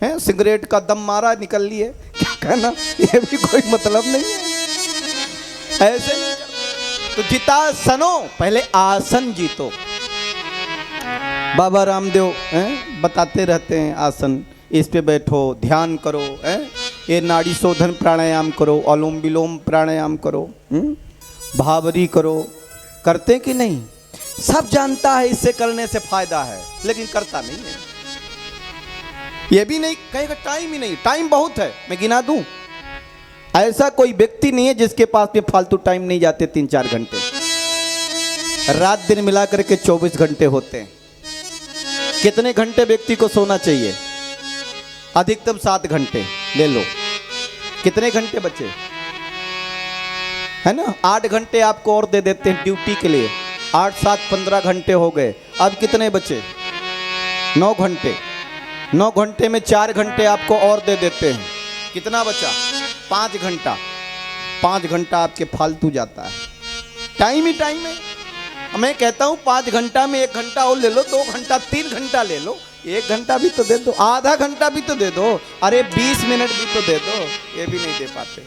हैं, सिगरेट का दम मारा निकल लिए, क्या कहना, ये भी कोई मतलब नहीं है, ऐसे नहीं करते। तो जितासनो, पहले आसन जीतो। बाबा रामदेव बताते रहते हैं आसन, इस पे बैठो, ध्यान करो, ये नाड़ी शोधन प्राणायाम करो, अनुलोम विलोम प्राणायाम करो, भावरी करो, करते कि नहीं? सब जानता है इससे करने से फायदा है, लेकिन करता नहीं है। ये भी नहीं कहेगा टाइम ही नहीं, टाइम बहुत है, मैं गिना दूं, ऐसा कोई व्यक्ति नहीं है जिसके पास में फालतू टाइम नहीं जाते 3-4 घंटे। रात दिन मिला करके 24 घंटे होते हैं। कितने घंटे व्यक्ति को सोना चाहिए? अधिकतम 7 घंटे ले लो, कितने घंटे बचे है ना? 8 घंटे आपको और दे देते हैं ड्यूटी के लिए, 8, 7, 15 घंटे हो गए। अब कितने बचे? 9 घंटे। 9 घंटे में 4 घंटे आपको और दे देते हैं, कितना बचा? 5 घंटा। 5 घंटा आपके फालतू जाता है, टाइम ही टाइम है। मैं कहता हूँ 5 घंटा में 1 घंटा और ले लो, 2 घंटा 3 घंटा ले लो, 1 घंटा भी तो दे दो, आधा घंटा भी तो दे दो, अरे 20 मिनट भी तो दे दो, ये भी नहीं दे पाते।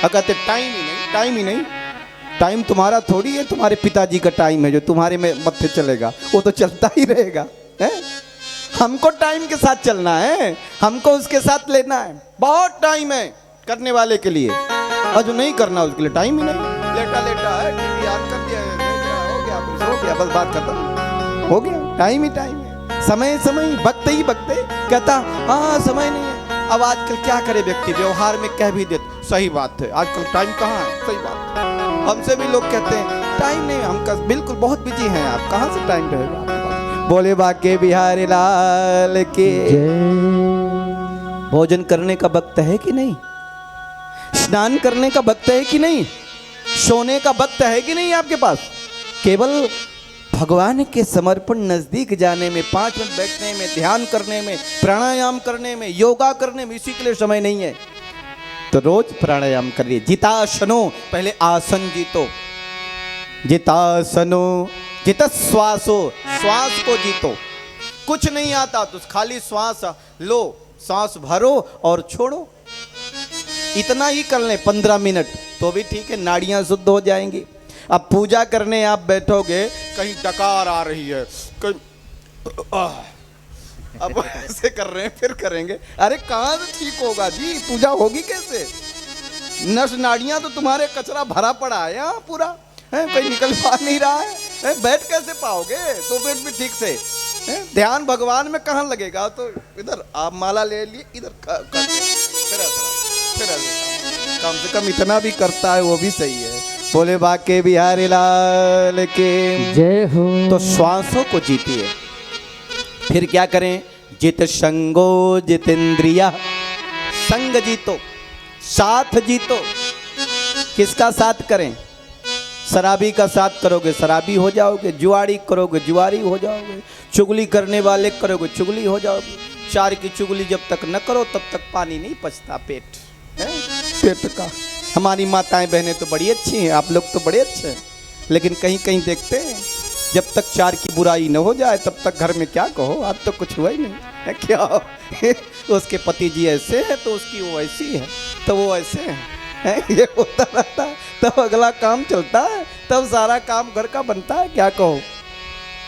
कहते टाइम ही नहीं, टाइम ही नहीं। टाइम तुम्हारा थोड़ी है, तुम्हारे पिताजी का टाइम है जो तुम्हारे में मत्थे चलेगा, वो तो चलता ही रहेगा है? हमको टाइम के साथ चलना है, हमको उसके साथ लेना है। बहुत टाइम है करने वाले के लिए, और जो नहीं करना उसके लिए टाइम ही नहीं। लेटा लेटा है, टीवी ऑन कर दिया, हो गया हो गया, बस बात खत्म हो गया। टाइम ही टाइम है, समय समय, वक्त ही वक्त है। कहता हाँ समय नहीं है। अब आजकल क्या करे व्यक्ति, व्यवहार में कह भी देते, सही बात है, आजकल टाइम कहाँ है, सही बात है। हमसे भी लोग कहते हैं टाइम नहीं, हम बिल्कुल बहुत बिजी हैं, आप कहाँ से टाइम रहेगा आपके पास। बोले बाके बिहारी लाल के। भोजन करने का वक्त है कि नहीं? स्नान करने का वक्त है कि नहीं? सोने का वक्त है कि नहीं आपके पास? केवल भगवान के समर्पण नजदीक जाने में, 5 मिनट बैठने में, ध्यान करने में, प्राणायाम करने में, योगा करने में, इसी के लिए समय नहीं है। तो रोज प्राणायाम करिए। जितासनो, पहले आसन जीतो। जितासनो, जित श्वासो, श्वास को जीतो। कुछ नहीं आता तो खाली श्वास लो, सांस भरो और छोड़ो, इतना ही कर लें 15 मिनट, तो भी ठीक है, नाड़ियां शुद्ध हो जाएंगी। अब पूजा करने आप बैठोगे, कहीं डकार आ रही है, कहीं अब ऐसे कर रहे हैं, फिर करेंगे, अरे कहाँ से ठीक होगा जी, पूजा होगी कैसे? नस नाड़ियां तो तुम्हारे कचरा भरा पड़ा है यहाँ पूरा, है कोई निकल पा नहीं रहा है, बैठ कैसे पाओगे 2 मिनट भी ठीक से? ध्यान भगवान में कहाँ लगेगा? तो इधर आप माला ले लिए, इधर फिर कम से कम इतना भी करता है, वो भी सही है। बोले बाके बिहारी लाल के
जय हो।
तो श्वासों को जीतिए। फिर क्या करें? जित संगो जितेंद्रिया, संग जीतो, साथ जीतो। किसका साथ करें? शराबी का साथ करोगे शराबी हो जाओगे, जुआरी करोगे जुआरी हो जाओगे, चुगली करने वाले करोगे चुगली हो जाओगे। 4 की चुगली जब तक न करो तब तक पानी नहीं पचता पेट है, पेट का। हमारी माताएं बहनें तो बड़ी अच्छी हैं, आप लोग तो बड़े अच्छे हैं, लेकिन कहीं कहीं देखते हैं जब तक 4 की बुराई न हो जाए तब तक घर में क्या कहो, आज तो कुछ हुआ ही नहीं है क्या? उसके पति जी ऐसे हैं तो उसकी वो ऐसी है, तो वो ऐसे है, ये होता रहता है, तब अगला काम चलता है, तब सारा काम घर का बनता है, क्या कहो?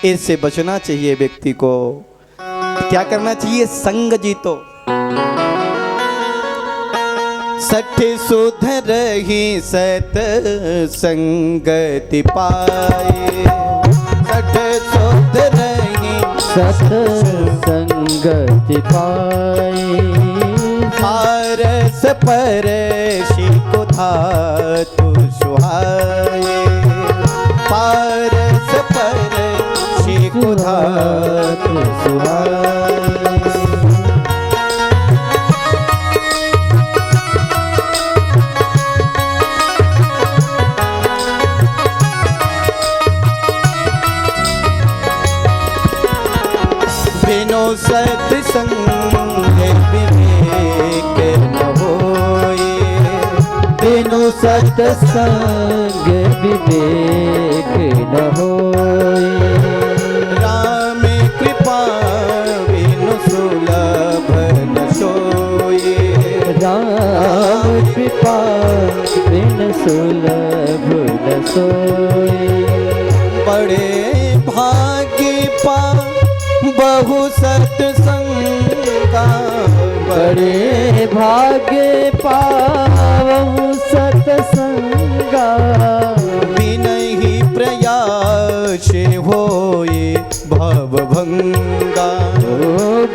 इससे बचना चाहिए व्यक्ति को। क्या करना चाहिए? संग जीतो। सठ सुध रही सत संगति पाए, सठ सुध रही
सत्संगति पाए
पारस परशि को धातु सुहाए पारस परशि को धातु सुहाए बिनु सत्संग विवेक न होए
बिनु सत्संग विवेक न होए
राम कृपा बिनु सुलभ न सोए
राम कृपा बिन सुलभ न सोए
बड़े भाग्य पा बहु सत्संगा
बड़े भाग्य पावहु सत्संगा
बिनहि प्रयास होए भवभंगा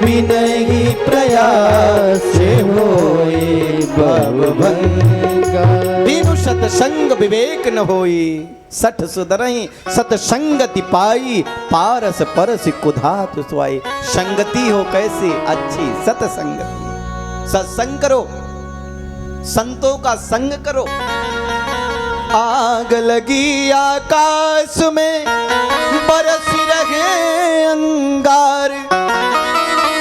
बिनहि प्रयास होए भवभंगा बिनु सत्संग विवेक न होई सठ सुधरहि सत्संगति पाई पारस परस कुधातु सुआई संगति हो कैसी अच्छी सत्संगति सत्संग करो संतों का संग करो आग लगी आकाश में बरस रहे अंगार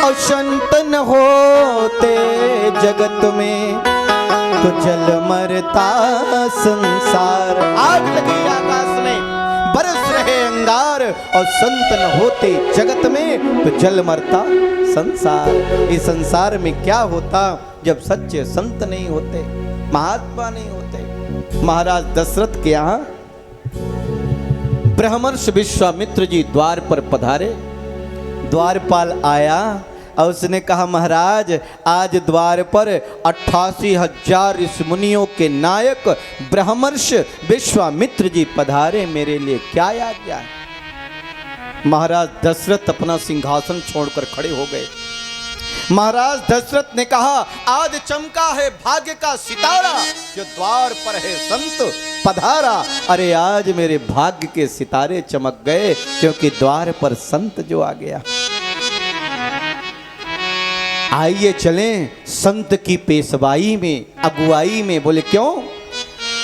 और संत न होते जगत में तो जल मरता संसार आग लगी आकाश में बरस रहे अंगार और संत न होते जगत में तो जल मरता संसार इस संसार में क्या होता जब सच्चे संत नहीं होते महात्मा नहीं होते महाराज दशरथ के यहाँ ब्रह्मर्ष विश्वामित्र जी द्वार पर पधारे द्वारपाल आया और उसने कहा महाराज आज द्वार पर 88,000 ऋषि मुनियों के नायक ब्रह्मर्ष विश्वामित्र जी पधारे मेरे लिए क्या आज्ञा है महाराज दशरथ अपना सिंहासन छोड़कर खड़े हो गए महाराज दशरथ ने कहा आज चमका है भाग्य का सितारा जो द्वार पर है संत पधारा अरे आज मेरे भाग्य के सितारे चमक गए क्योंकि द्वार पर संत जो आ गया आइए चलें संत की पेशवाई में अगुवाई में बोले क्यों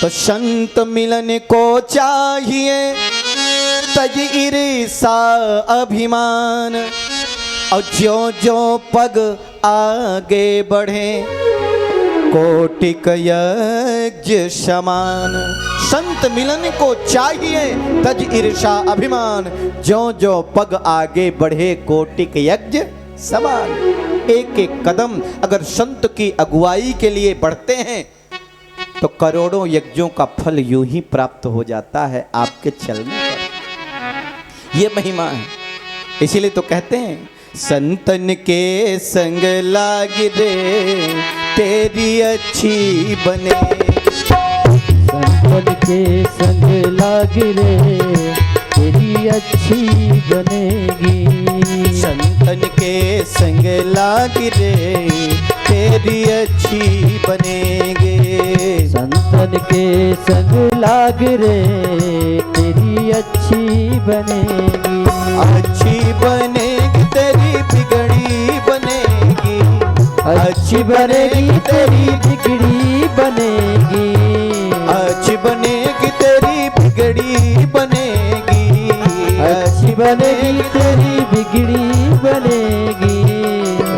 तो संत मिलन को चाहिए तज ईर्षा अभिमान और जो जो पग आगे बढ़े कोटिक यज्ञ समान संत मिलन को चाहिए तज ईर्षा अभिमान जो जो पग आगे बढ़े कोटिक यज्ञ समान एक एक कदम अगर संत की अगुवाई के लिए बढ़ते हैं तो करोड़ों यज्ञों का फल यूं ही प्राप्त हो जाता है आपके चलने पर ये महिमा है इसीलिए तो कहते हैं संतन के संग लाग रे तेरी अच्छी बने
संतन के संग लाग रे तेरी अच्छी बनेगी
संतन के संग लाग रे तेरी अच्छी बनेगी
संतन के संग लाग रे तेरी अच्छी बनेगी
अच्छी बनेगी तेरी बिगड़ी बनेगी
अच्छी बनेगी तेरी बिगड़ी बनेगी
अच्छी बनेगी तेरी बिगड़ी बनेगी
अच्छी बनेगी तेरी बिगड़ी बनेगी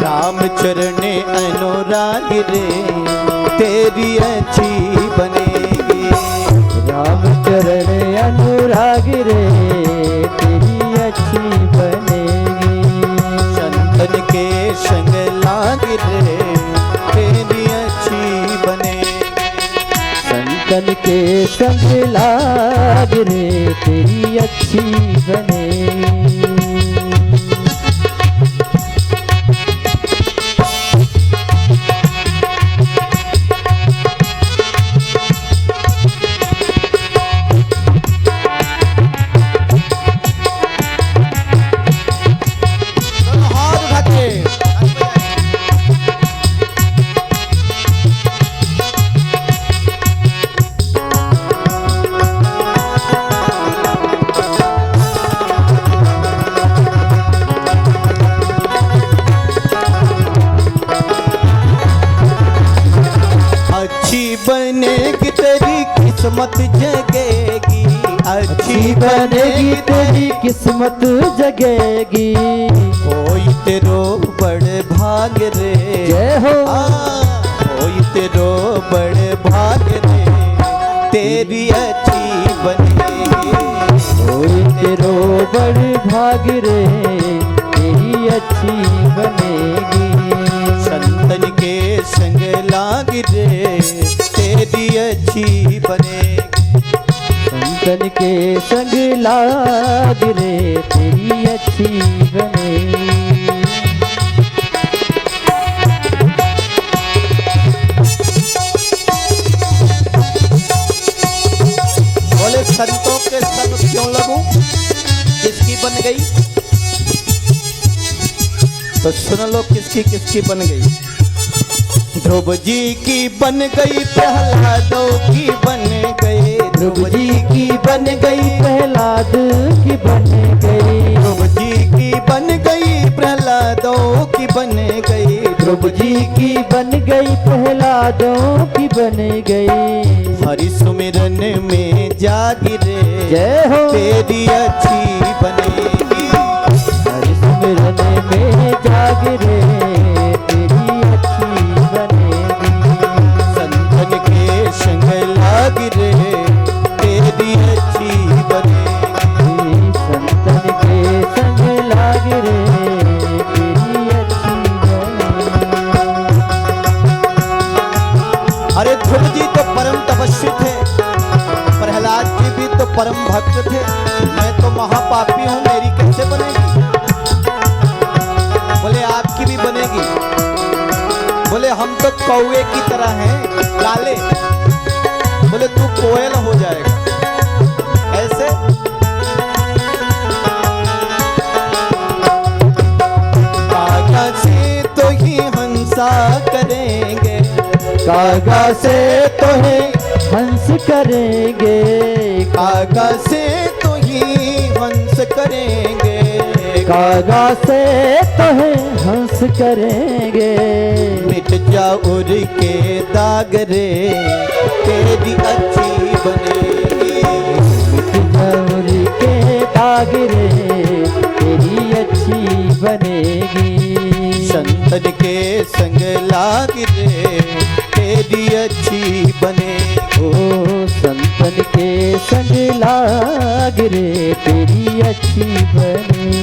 राम चरण अनुराग रे तेरी अच्छी बनेगी
राम चरण अनुराग रे तेरी अच्छी बनेगी
संतन के संग लाग रे तेरी अच्छी बनेगी
संतन के संग लाग रे तेरी अच्छी बनेगी
बनेगी तेरी किस्मत जगेगी,
अच्छी बनेगी तेरी किस्मत जगेगी।
कोई तेरो बड़े भाग रे,
जय हो।
कोई तेरो बड़े भाग रे, तेरी अच्छी बनेगी।
कोई तेरो बड़े भाग रे, तेरी अच्छी बनेगी।
संतन के संग लाग रे, तेरी अच्छी बनेगी।
संतन के संग लाग रे, तेरी अच्छी बनेगी।
बोले संतों के संग क्यों लगूं, किसकी बन गई? तो सुन लो किसकी किसकी बन गई। ध्रुव जी की बन गई, प्रहलादों की बन गई।
ध्रुव जी की बन गई, प्रहलाद की बन गई।
ध्रुव जी की बन गई, प्रहलादों की बन गई।
ध्रुव जी की बन गई, प्रहलादों की बन गई।
हरि सुमिरन में जागी रे,
जय हो।
तेरी अच्छी बनेगी।
हरि सुमिरन में जाग रे, तेरी अच्छी बनेगी।
संतन के संग लाग रे, तेरी अच्छी बनेगी।
संतन के संग लाग रे, तेरी अच्छी बनेगी।
अरे ध्रुव जी तो परम तपस्वी थे, प्रहलाद जी भी तो परम भक्त थे। मैं तो महापापी हूँ, मेरी कैसे बनेगी? बोले आपकी भी बनेगी। बोले हम तो कौवे की तरह हैं, काले। बोले तू कोयल हो जाएगा। ऐसे कागा से तो ही हंसा करेंगे,
कागा से तो है हंस करेंगे।
कागा से तो ही हंस करेंगे।
कागा से तो है हंस करेंगे।
मिट जा उड़ के दाग रे, तेरी अच्छी बनेगी।
मिट जाऊर के दाग रे, तेरी अच्छी बनेगी।
संतन के संग लाग रे, तेरी अच्छी बनेगी।
ओ संतन के संग लाग रे, तेरी अच्छी बनेगी।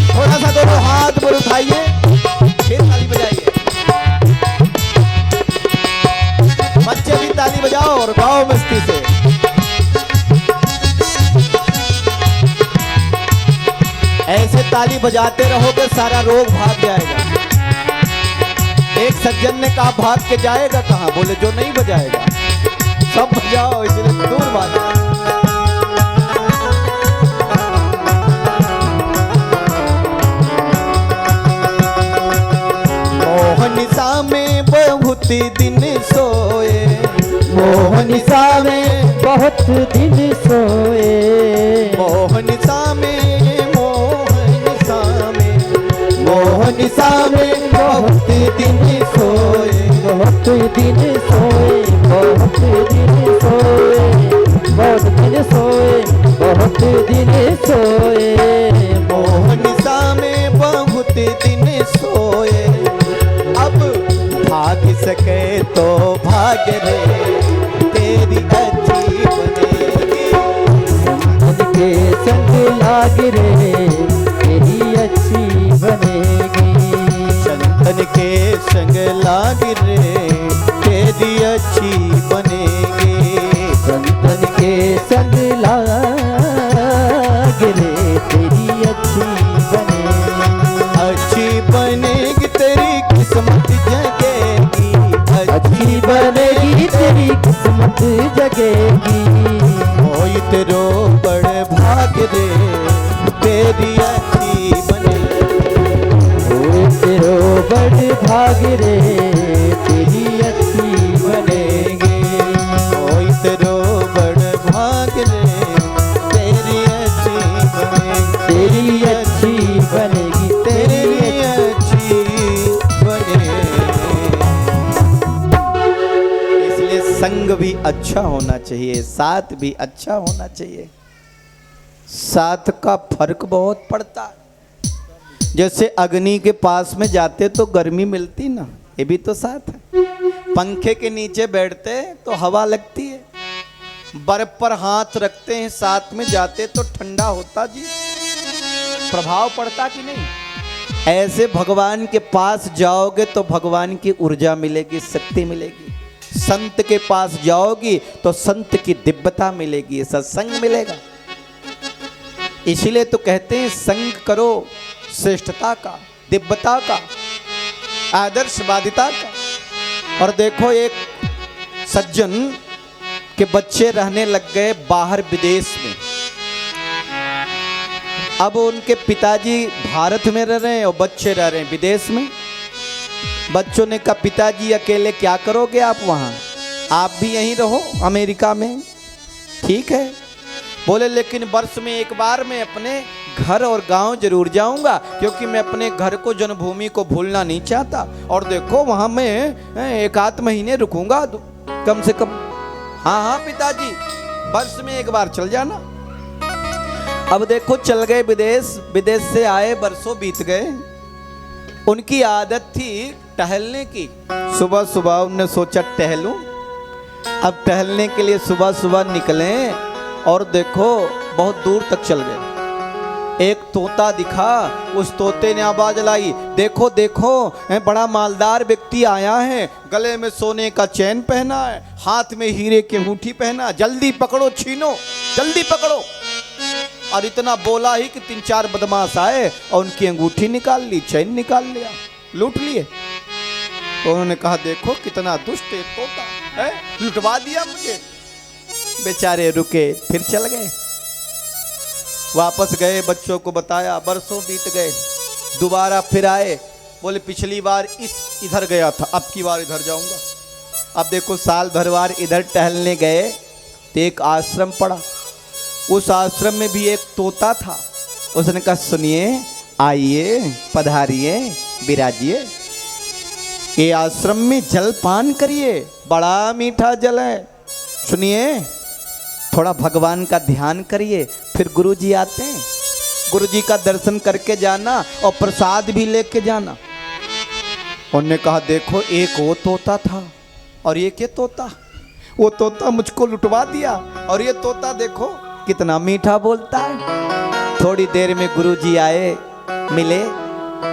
थोड़ा सा दोनों हाथ पर उठाइए, फिर ताली बजाइए। बच्चे भी ताली बजाओ और गाओ मस्ती से। ऐसे ताली बजाते रहोगे, सारा रोग भाग जाएगा। एक सज्जन ने कहा भाग के जाएगा कहाँ? बोले जो नहीं बजाएगा। सब बजाओ, इसलिए दूर बात है। मोहनिसा में बहुत दिन सोए,
मोहनिसा में बहुत दिन सोए।
मोहनिसा में, मोहनिसा में, मोहनिसा में बहुत दिन सोए।
बहुत दिन सोए, बहुत दिन सोए, बहुत दिन सोए, बहुत दिन सोए।
मोहनिसा में बहुत दिन सोए। अब भाग सके तो भाग रे, तेरी अच्छी बनेगी।
संतन के संग लाग रे, तेरी अच्छी बनेगी।
संतन के संग लाग रे, तेरी अच्छी बनेगी।
संतन के संग लाग रे, तेरी अच्छी बनेगी।
अच्छी बनेगी तेरी किस्मत जगेगी।
अच्छी बनेगी तेरी किस्मत जगेगी।
कोई तेरो बड़े भाग रे, तेरी अच्छी बनेगी।
ओ तेरो बड़ भाग रे, तेरी अच्छी बनेगी।
कोई तेरो बड़े भाग रे, अच्छा होना चाहिए, साथ भी अच्छा होना चाहिए। साथ का फर्क बहुत पड़ता है। जैसे अग्नि के पास में जाते तो गर्मी मिलती ना, ये भी तो साथ है। पंखे के नीचे बैठते तो हवा लगती है, बर्फ पर हाथ रखते हैं साथ में जाते तो ठंडा होता जी, प्रभाव पड़ता कि नहीं। ऐसे भगवान के पास जाओगे तो भगवान की ऊर्जा मिलेगी, शक्ति मिलेगी। संत के पास जाओगी तो संत की दिव्यता मिलेगी, सत्संग मिलेगा। इसीलिए तो कहते हैं संग करो श्रेष्ठता का, दिव्यता का, आदर्शवादिता का। और देखो एक सज्जन के बच्चे रहने लग गए बाहर विदेश में। अब उनके पिताजी भारत में रह रहे हैं और बच्चे रह रहे हैं विदेश में। बच्चों ने कहा पिताजी अकेले क्या करोगे आप वहाँ, आप भी यहीं रहो अमेरिका में। ठीक है, बोले लेकिन वर्ष में एक बार मैं अपने घर और गांव जरूर जाऊंगा, क्योंकि मैं अपने घर को, जन्मभूमि को भूलना नहीं चाहता। और देखो वहाँ मैं एक आध महीने रुकूंगा कम से कम। हाँ हाँ पिताजी, वर्ष में एक बार चल जाना। अब देखो चल गए विदेश, विदेश से आए, बरसों बीत गए। उनकी आदत थी टहलने की। सुबह सुबह उन्होंने सोचा टहलूं। अब टहलने के लिए सुबह सुबह निकले और देखो बहुत दूर तक चल गए। एक तोता दिखा, उस तोते ने आवाज लाई, देखो देखो बड़ा मालदार व्यक्ति आया है, गले में सोने का चैन पहना है, हाथ में हीरे की अंगूठी पहना, जल्दी पकड़ो, छीनो, जल्दी पकड़ो। और इतना बोला ही कि 3-4 बदमाश आए और उनकी अंगूठी निकाल ली, चैन निकाल लिया, लूट लिए। तो उन्होंने कहा देखो कितना दुष्ट है तोता है, लुटवा दिया मुझे। बेचारे रुके, फिर चल गए। वापस गए, बच्चों को बताया, बरसों बीत गए। दोबारा फिर आए, बोले पिछली बार इधर गया था, अब की बार इधर जाऊंगा। अब देखो साल भर बार इधर टहलने गए तो एक आश्रम पड़ा। उस आश्रम में भी एक तोता था। उसने कहा सुनिए, आइए, पधारिए, विराजिए, ये आश्रम में जल पान करिए, बड़ा मीठा जल है। सुनिए, थोड़ा भगवान का ध्यान करिए, फिर गुरुजी आते हैं, गुरुजी का दर्शन करके जाना और प्रसाद भी लेके जाना। उन्होंने कहा देखो एक वो तोता था और एक ये तोता, वो तोता मुझको लुटवा दिया और ये तोता देखो कितना मीठा बोलता है। थोड़ी देर में गुरुजी आए, मिले।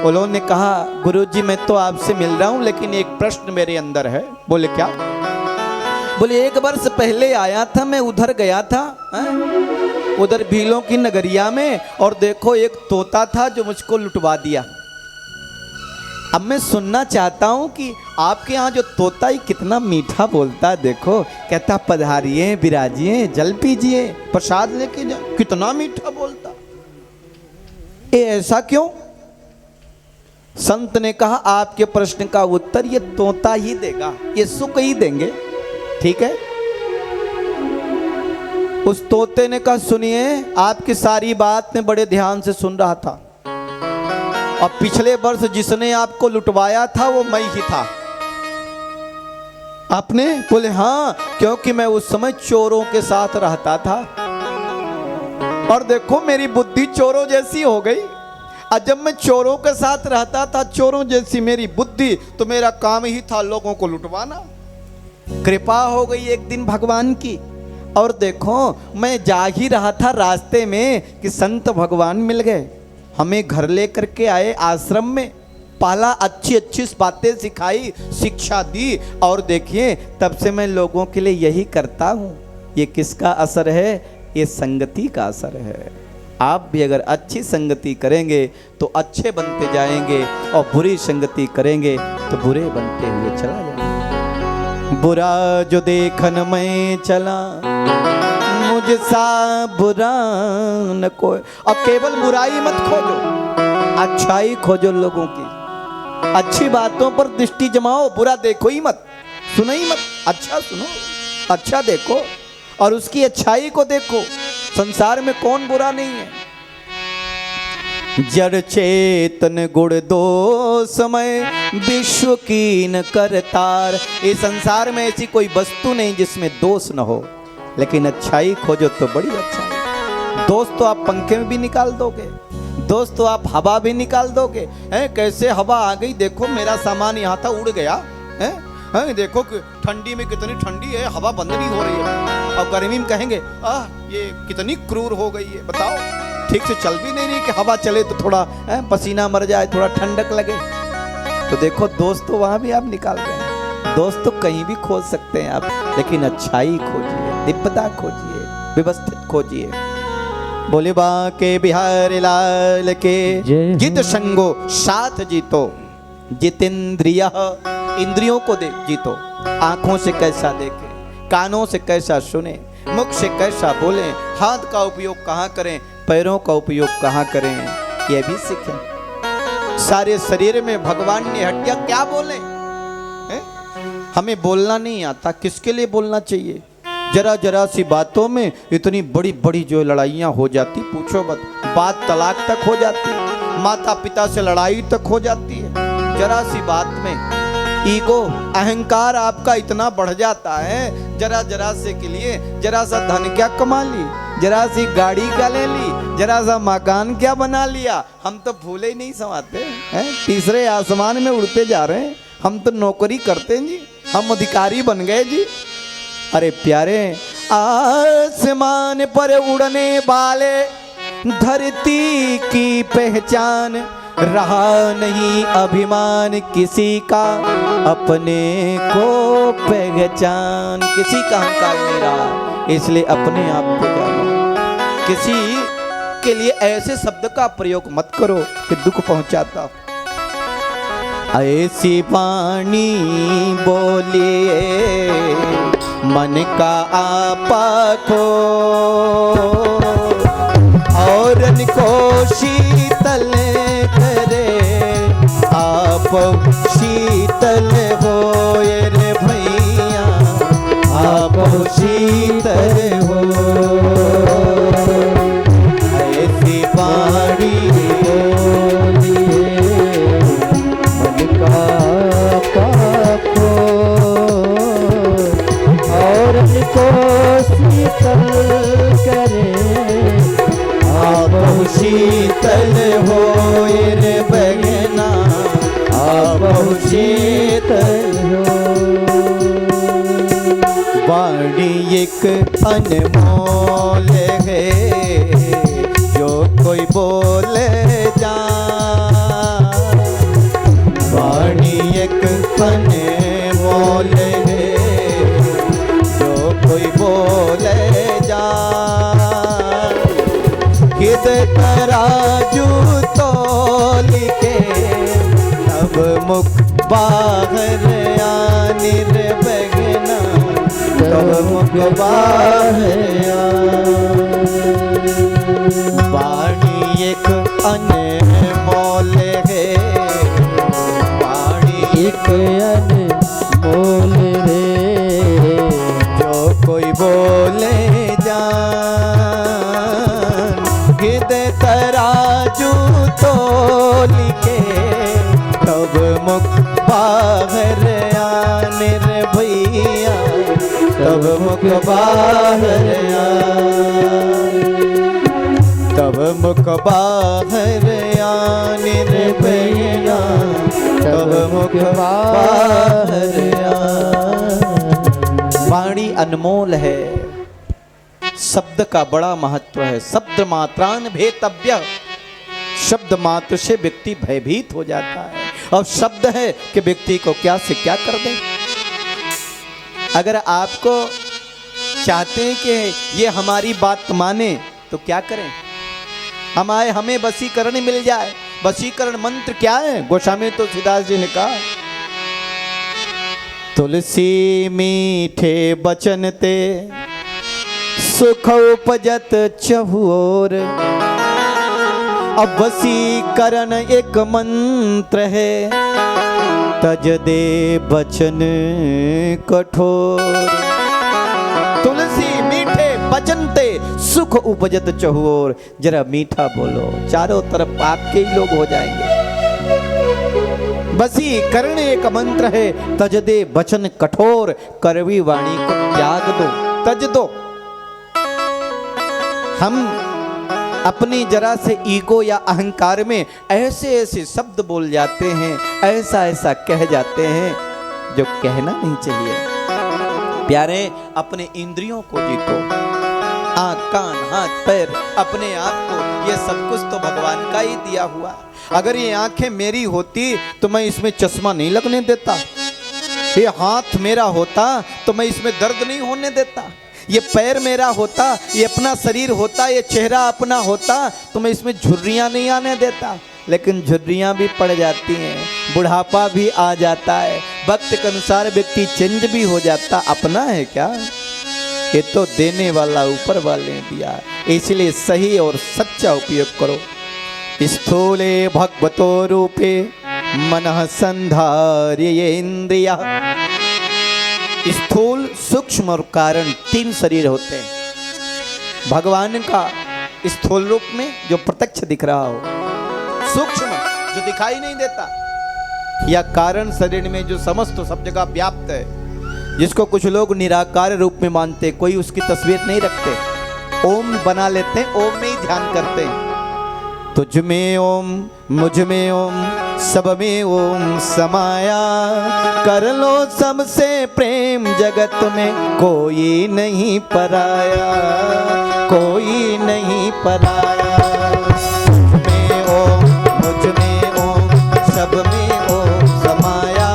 उन्होंने कहा गुरुजी मैं तो आपसे मिल रहा हूं, लेकिन एक प्रश्न मेरे अंदर है। बोले क्या? बोले 1 वर्ष पहले आया था, मैं उधर गया था, उधर भीलों की नगरिया में, और देखो एक तोता था जो मुझको लुटवा दिया। अब मैं सुनना चाहता हूं कि आपके यहाँ जो तोता ही कितना मीठा बोलता है, देखो कहता पधारिए, विराजिए, जल पीजिए, प्रसाद लेके जाओ, कितना मीठा बोलता। ये ऐसा क्यों? संत ने कहा आपके प्रश्न का उत्तर ये तोता ही देगा, ये सुख ही देंगे। ठीक है। उस तोते ने कहा सुनिए, आपकी सारी बात मैं बड़े ध्यान से सुन रहा था, और पिछले वर्ष जिसने आपको लुटवाया था वो मैं ही था। आपने? बोले हाँ, क्योंकि मैं उस समय चोरों के साथ रहता था और देखो मेरी बुद्धि चोरों जैसी हो गई। और जब मैं चोरों के साथ रहता था, चोरों जैसी मेरी बुद्धि, तो मेरा काम ही था लोगों को लुटवाना। कृपा हो गई एक दिन भगवान की, और देखो मैं जा ही रहा था रास्ते में कि संत भगवान मिल गए, हमें घर लेकर के आए आश्रम में, पाला, अच्छी अच्छी बातें सिखाई, शिक्षा दी, और देखिए तब से मैं लोगों के लिए यही करता हूँ। ये किसका असर है? ये संगति का असर है। आप भी अगर अच्छी संगति करेंगे तो अच्छे बनते जाएंगे, और बुरी संगति करेंगे तो बुरे बनते हुए चला जाएंगे। बुरा जो देखन में चला, मुझसा बुरा न कोई। और केवल बुराई मत खोजो, अच्छाई खोजो लोगों की, अच्छी बातों पर दृष्टि जमाओ, बुरा देखो ही मत, सुनो ही मत, अच्छा सुनो, अच्छा देखो और उसकी अच्छाई को देखो। संसार में कौन बुरा नहीं है। जड़ चेतन गुण दो समय विश्व कीन करतार। इस संसार में ऐसी कोई वस्तु नहीं जिसमें दोष न हो, लेकिन अच्छाई खोजो तो बड़ी अच्छाई। दोस्त तो आप पंखे में भी निकाल दोगे, दोस्त तो आप हवा भी निकाल दोगे। हैं कैसे हवा आ गई, देखो मेरा सामान यहाँ था उड़ गया। हैं देखो कि ठंडी में कितनी ठंडी है, हवा बंद नहीं हो रही है। और गर्मी में कहेंगे ये कितनी क्रूर हो गई है, बताओ ठीक से चल भी नहीं रही कि हवा चले तो थोड़ा पसीना मर जाए, थोड़ा ठंडक लगे। तो देखो दोस्त तो वहां भी आप निकाल रहे हैं, दोस्त तो कहीं भी खोज सकते हैं आप, लेकिन अच्छाई खोजिए, दिव्यता खोजिए, व्यवस्थित खोजिए। बोले बाके बिहारी लाल के
जय हो।
जित संगो साथ जीतो, जितेंद्रिय इंद्रियों को दे जीतो। आंखों से कैसा देखे, कानों से कैसा सुने, मुख से कैसा बोले, हाथ का उपयोग कहाँ करें, पैरों का उपयोग कहाँ करें, यह भी सीखें। सारे शरीर में भगवान ने हड्डियां क्या बोले हैं? हमें बोलना नहीं आता, किसके लिए बोलना चाहिए? जरा जरा सी बातों में इतनी बड़ी बड़ी जो लड़ाइयाँ हो जाती, पूछो मत। बात तलाक तक हो जाती, माता पिता से लड़ाई तक हो जाती है। जरा सी बात में ईगो, अहंकार आपका इतना बढ़ जाता है, जरा जरा से के लिए जरा सा धन क्या कमा ली, जरा सी गाड़ी क्या ले ली, जरा सा मकान क्या बना लिया, हम तो भूले ही नहीं समाते हैं। तीसरे आसमान में उड़ते जा रहे हैं, हम तो नौकरी करते हैं जी, हम अधिकारी बन गए जी। अरे प्यारे, आसमान पर उड़ने वाले धरती की पहचान, रहा नहीं अभिमान किसी का, अपने को पहचान। किसी का अहंकार नहीं रहा, इसलिए अपने आप को जानो। किसी के लिए ऐसे शब्द का प्रयोग मत करो कि दुख पहुंचाता। ऐसी वाणी बोलिए मन का आपा को, और को शीतल करे, आप शीतल हो रे भैया, आप शीतल हो। ऐसी वाणी बोलिए मन का पाखो, और को शीतल करे, आप शीतल हो रे बहना, आप शीतल हो। वाणी एक अनमोल है, जो कोई बोले जा। वाणी एक अनमोल है, जो कोई बोले जा। हित तराजू तोल के, तब मुख बाहर आने रे बगना, तब मुख बाहर आ। वाणी एक अनमोल है, वाणी एक अनमोल है, जो कोई बोले जा। हृदय तराजू तोल के, तब मुख बाहर आने रे भैया, तब मुख बाहर आ, तब मुख बाहर आने रे भैया, तब मुख बाहर आ। वाणी अनमोल है, शब्द का बड़ा महत्व है। शब्द मात्रान भेतव्य, शब्द मात्र से व्यक्ति भयभीत हो जाता है। और शब्द है कि व्यक्ति को क्या से क्या कर दे। अगर आपको चाहते हैं कि ये हमारी बात माने तो क्या करें? हमें वशीकरण मिल जाए। वशीकरण मंत्र क्या है? गोस्वामी तुलसीदास जी ने कहा, तुलसी मीठे बचन ते सुख उपजत चहुओर। अब वशीकरण एक मंत्र है, तज दे बचन कठोर। तुलसी मीठे बचनते सुख उपजत चहुओर। जरा मीठा बोलो, चारों तरफ आपके ही लोग हो जाएंगे। बसी कर्ण एक मंत्र है, तज दे बचन कठोर, करवी वाणी को त्याग दो, तज दो। हम अपनी जरा से ईगो या अहंकार में ऐसे ऐसे शब्द बोल जाते हैं, ऐसा ऐसा कह जाते हैं जो कहना नहीं चाहिए। प्यारे, अपने इंद्रियों को जीतो, आँख कान हाथ पैर अपने आप को, ये सब कुछ तो भगवान का ही दिया हुआ। अगर ये आंखें मेरी होती तो मैं इसमें चश्मा नहीं लगने देता, ये हाथ मेरा होता तो मैं इसमें दर्द नहीं होने देता, ये पैर मेरा होता, ये अपना शरीर होता, ये चेहरा अपना होता तो मैं इसमें झुर्रियाँ नहीं आने देता। लेकिन झुर्रियाँ भी पड़ जाती हैं, बुढ़ापा भी आ जाता है, वक्त के अनुसार व्यक्ति चेंज भी हो जाता। अपना है क्या? ये तो देने वाला ऊपर वाले ने दिया, इसलिए सही और सच्चा उपयोग करो। स्थूले भगवतो रूपे मनः संधार्य इंद्रिया। स्थूल, सूक्ष्म और कारण 3 शरीर होते हैं। भगवान का स्थूल रूप में जो प्रत्यक्ष दिख रहा हो, सूक्ष्म जो दिखाई नहीं देता, या कारण शरीर में जो समस्त सब जगह व्याप्त है, जिसको कुछ लोग निराकार रूप में मानते, कोई उसकी तस्वीर नहीं रखते, ओम बना लेते हैं, ओम में ही ध्यान करते हैं। तुझ में ओम, मुझ में ओम, सब में ओम समाया, कर लो सबसे प्रेम, जगत में कोई नहीं पराया, कोई नहीं पराया। तुझ में ओम, मुझ में ओम, सब में ओम समाया,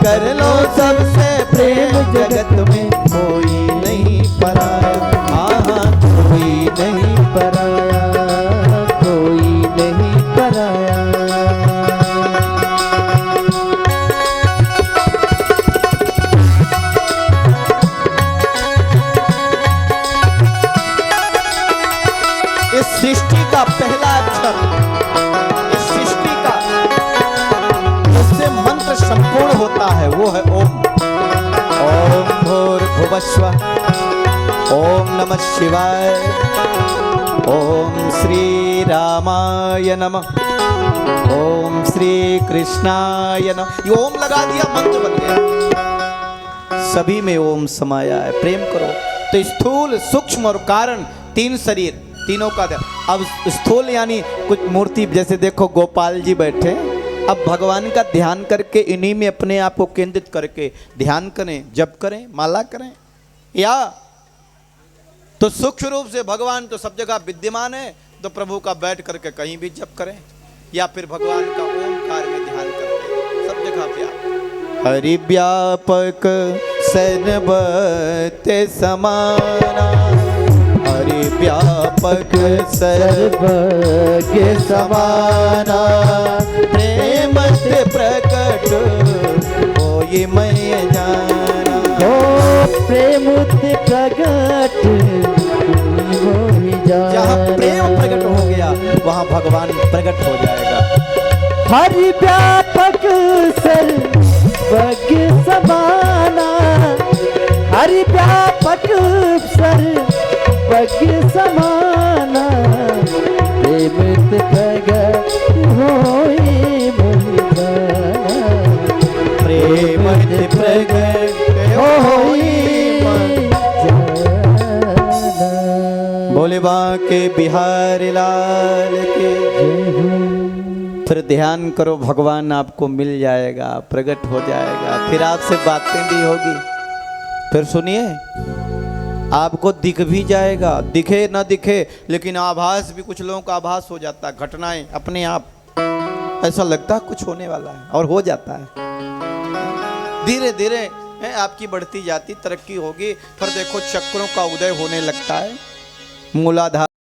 कर लो सबसे प्रेम, जगत में कोई नहीं पराया। हाँ, कोई नहीं पराया, कोई नहीं पराया। इस सृष्टि का पहला अक्षर, इस सृष्टि का जिससे मंत्र संपूर्ण होता है वो है ओम। ओम भूर्भुवस्वः, ओम नमः शिवाय, ओम श्री रामाय नमः, ओम श्री कृष्णाय नमः। ये ओम लगा दिया, मंत्र बन गया। सभी में ओम समाया है, प्रेम करो। तो स्थूल, सूक्ष्म और कारण 3 शरीर, तीनों का ध्यान। अब स्थूल यानी कुछ मूर्ति, जैसे देखो गोपाल जी बैठे, अब भगवान का ध्यान करके इन्हीं में अपने आप को केंद्रित करके ध्यान करें, जप करें, माला करें। या तो सूक्ष्म रूप से भगवान तो सब जगह विद्यमान है, तो प्रभु का बैठ करके कहीं भी जप करें, या फिर भगवान का ओमकार में ध्यान करके सब जगह व्यापक। हरि व्यापक सर्वते समाना, हरि व्यापक सर्वज्ञ समाना, प्रेम से प्रकट होई मैं जाना।
हो प्रेम से प्रकट होई जाना।
जहाँ प्रेम प्रकट हो गया वहाँ भगवान प्रकट हो जाएगा।
हरि व्यापक सर्वज्ञ समाना, हरि व्यापक सर्वज्ञ समाना, प्रेम से प्रकट होई मैं जाना।
प्रेम से प्रकट होई मैं
जाना।
बोले बांके बिहारी लाल के। फिर ध्यान करो, भगवान आपको मिल जाएगा, प्रकट हो जाएगा, फिर आपसे बातें भी होगी। फिर सुनिए, आपको दिख भी जाएगा, दिखे ना दिखे, लेकिन आभास भी, कुछ लोगों का आभास हो जाता है, घटनाएं अपने आप ऐसा लगता है कुछ होने वाला है, और हो जाता है। धीरे धीरे आपकी बढ़ती जाती तरक्की होगी, फिर देखो चक्रों का उदय होने लगता है, मूलाधार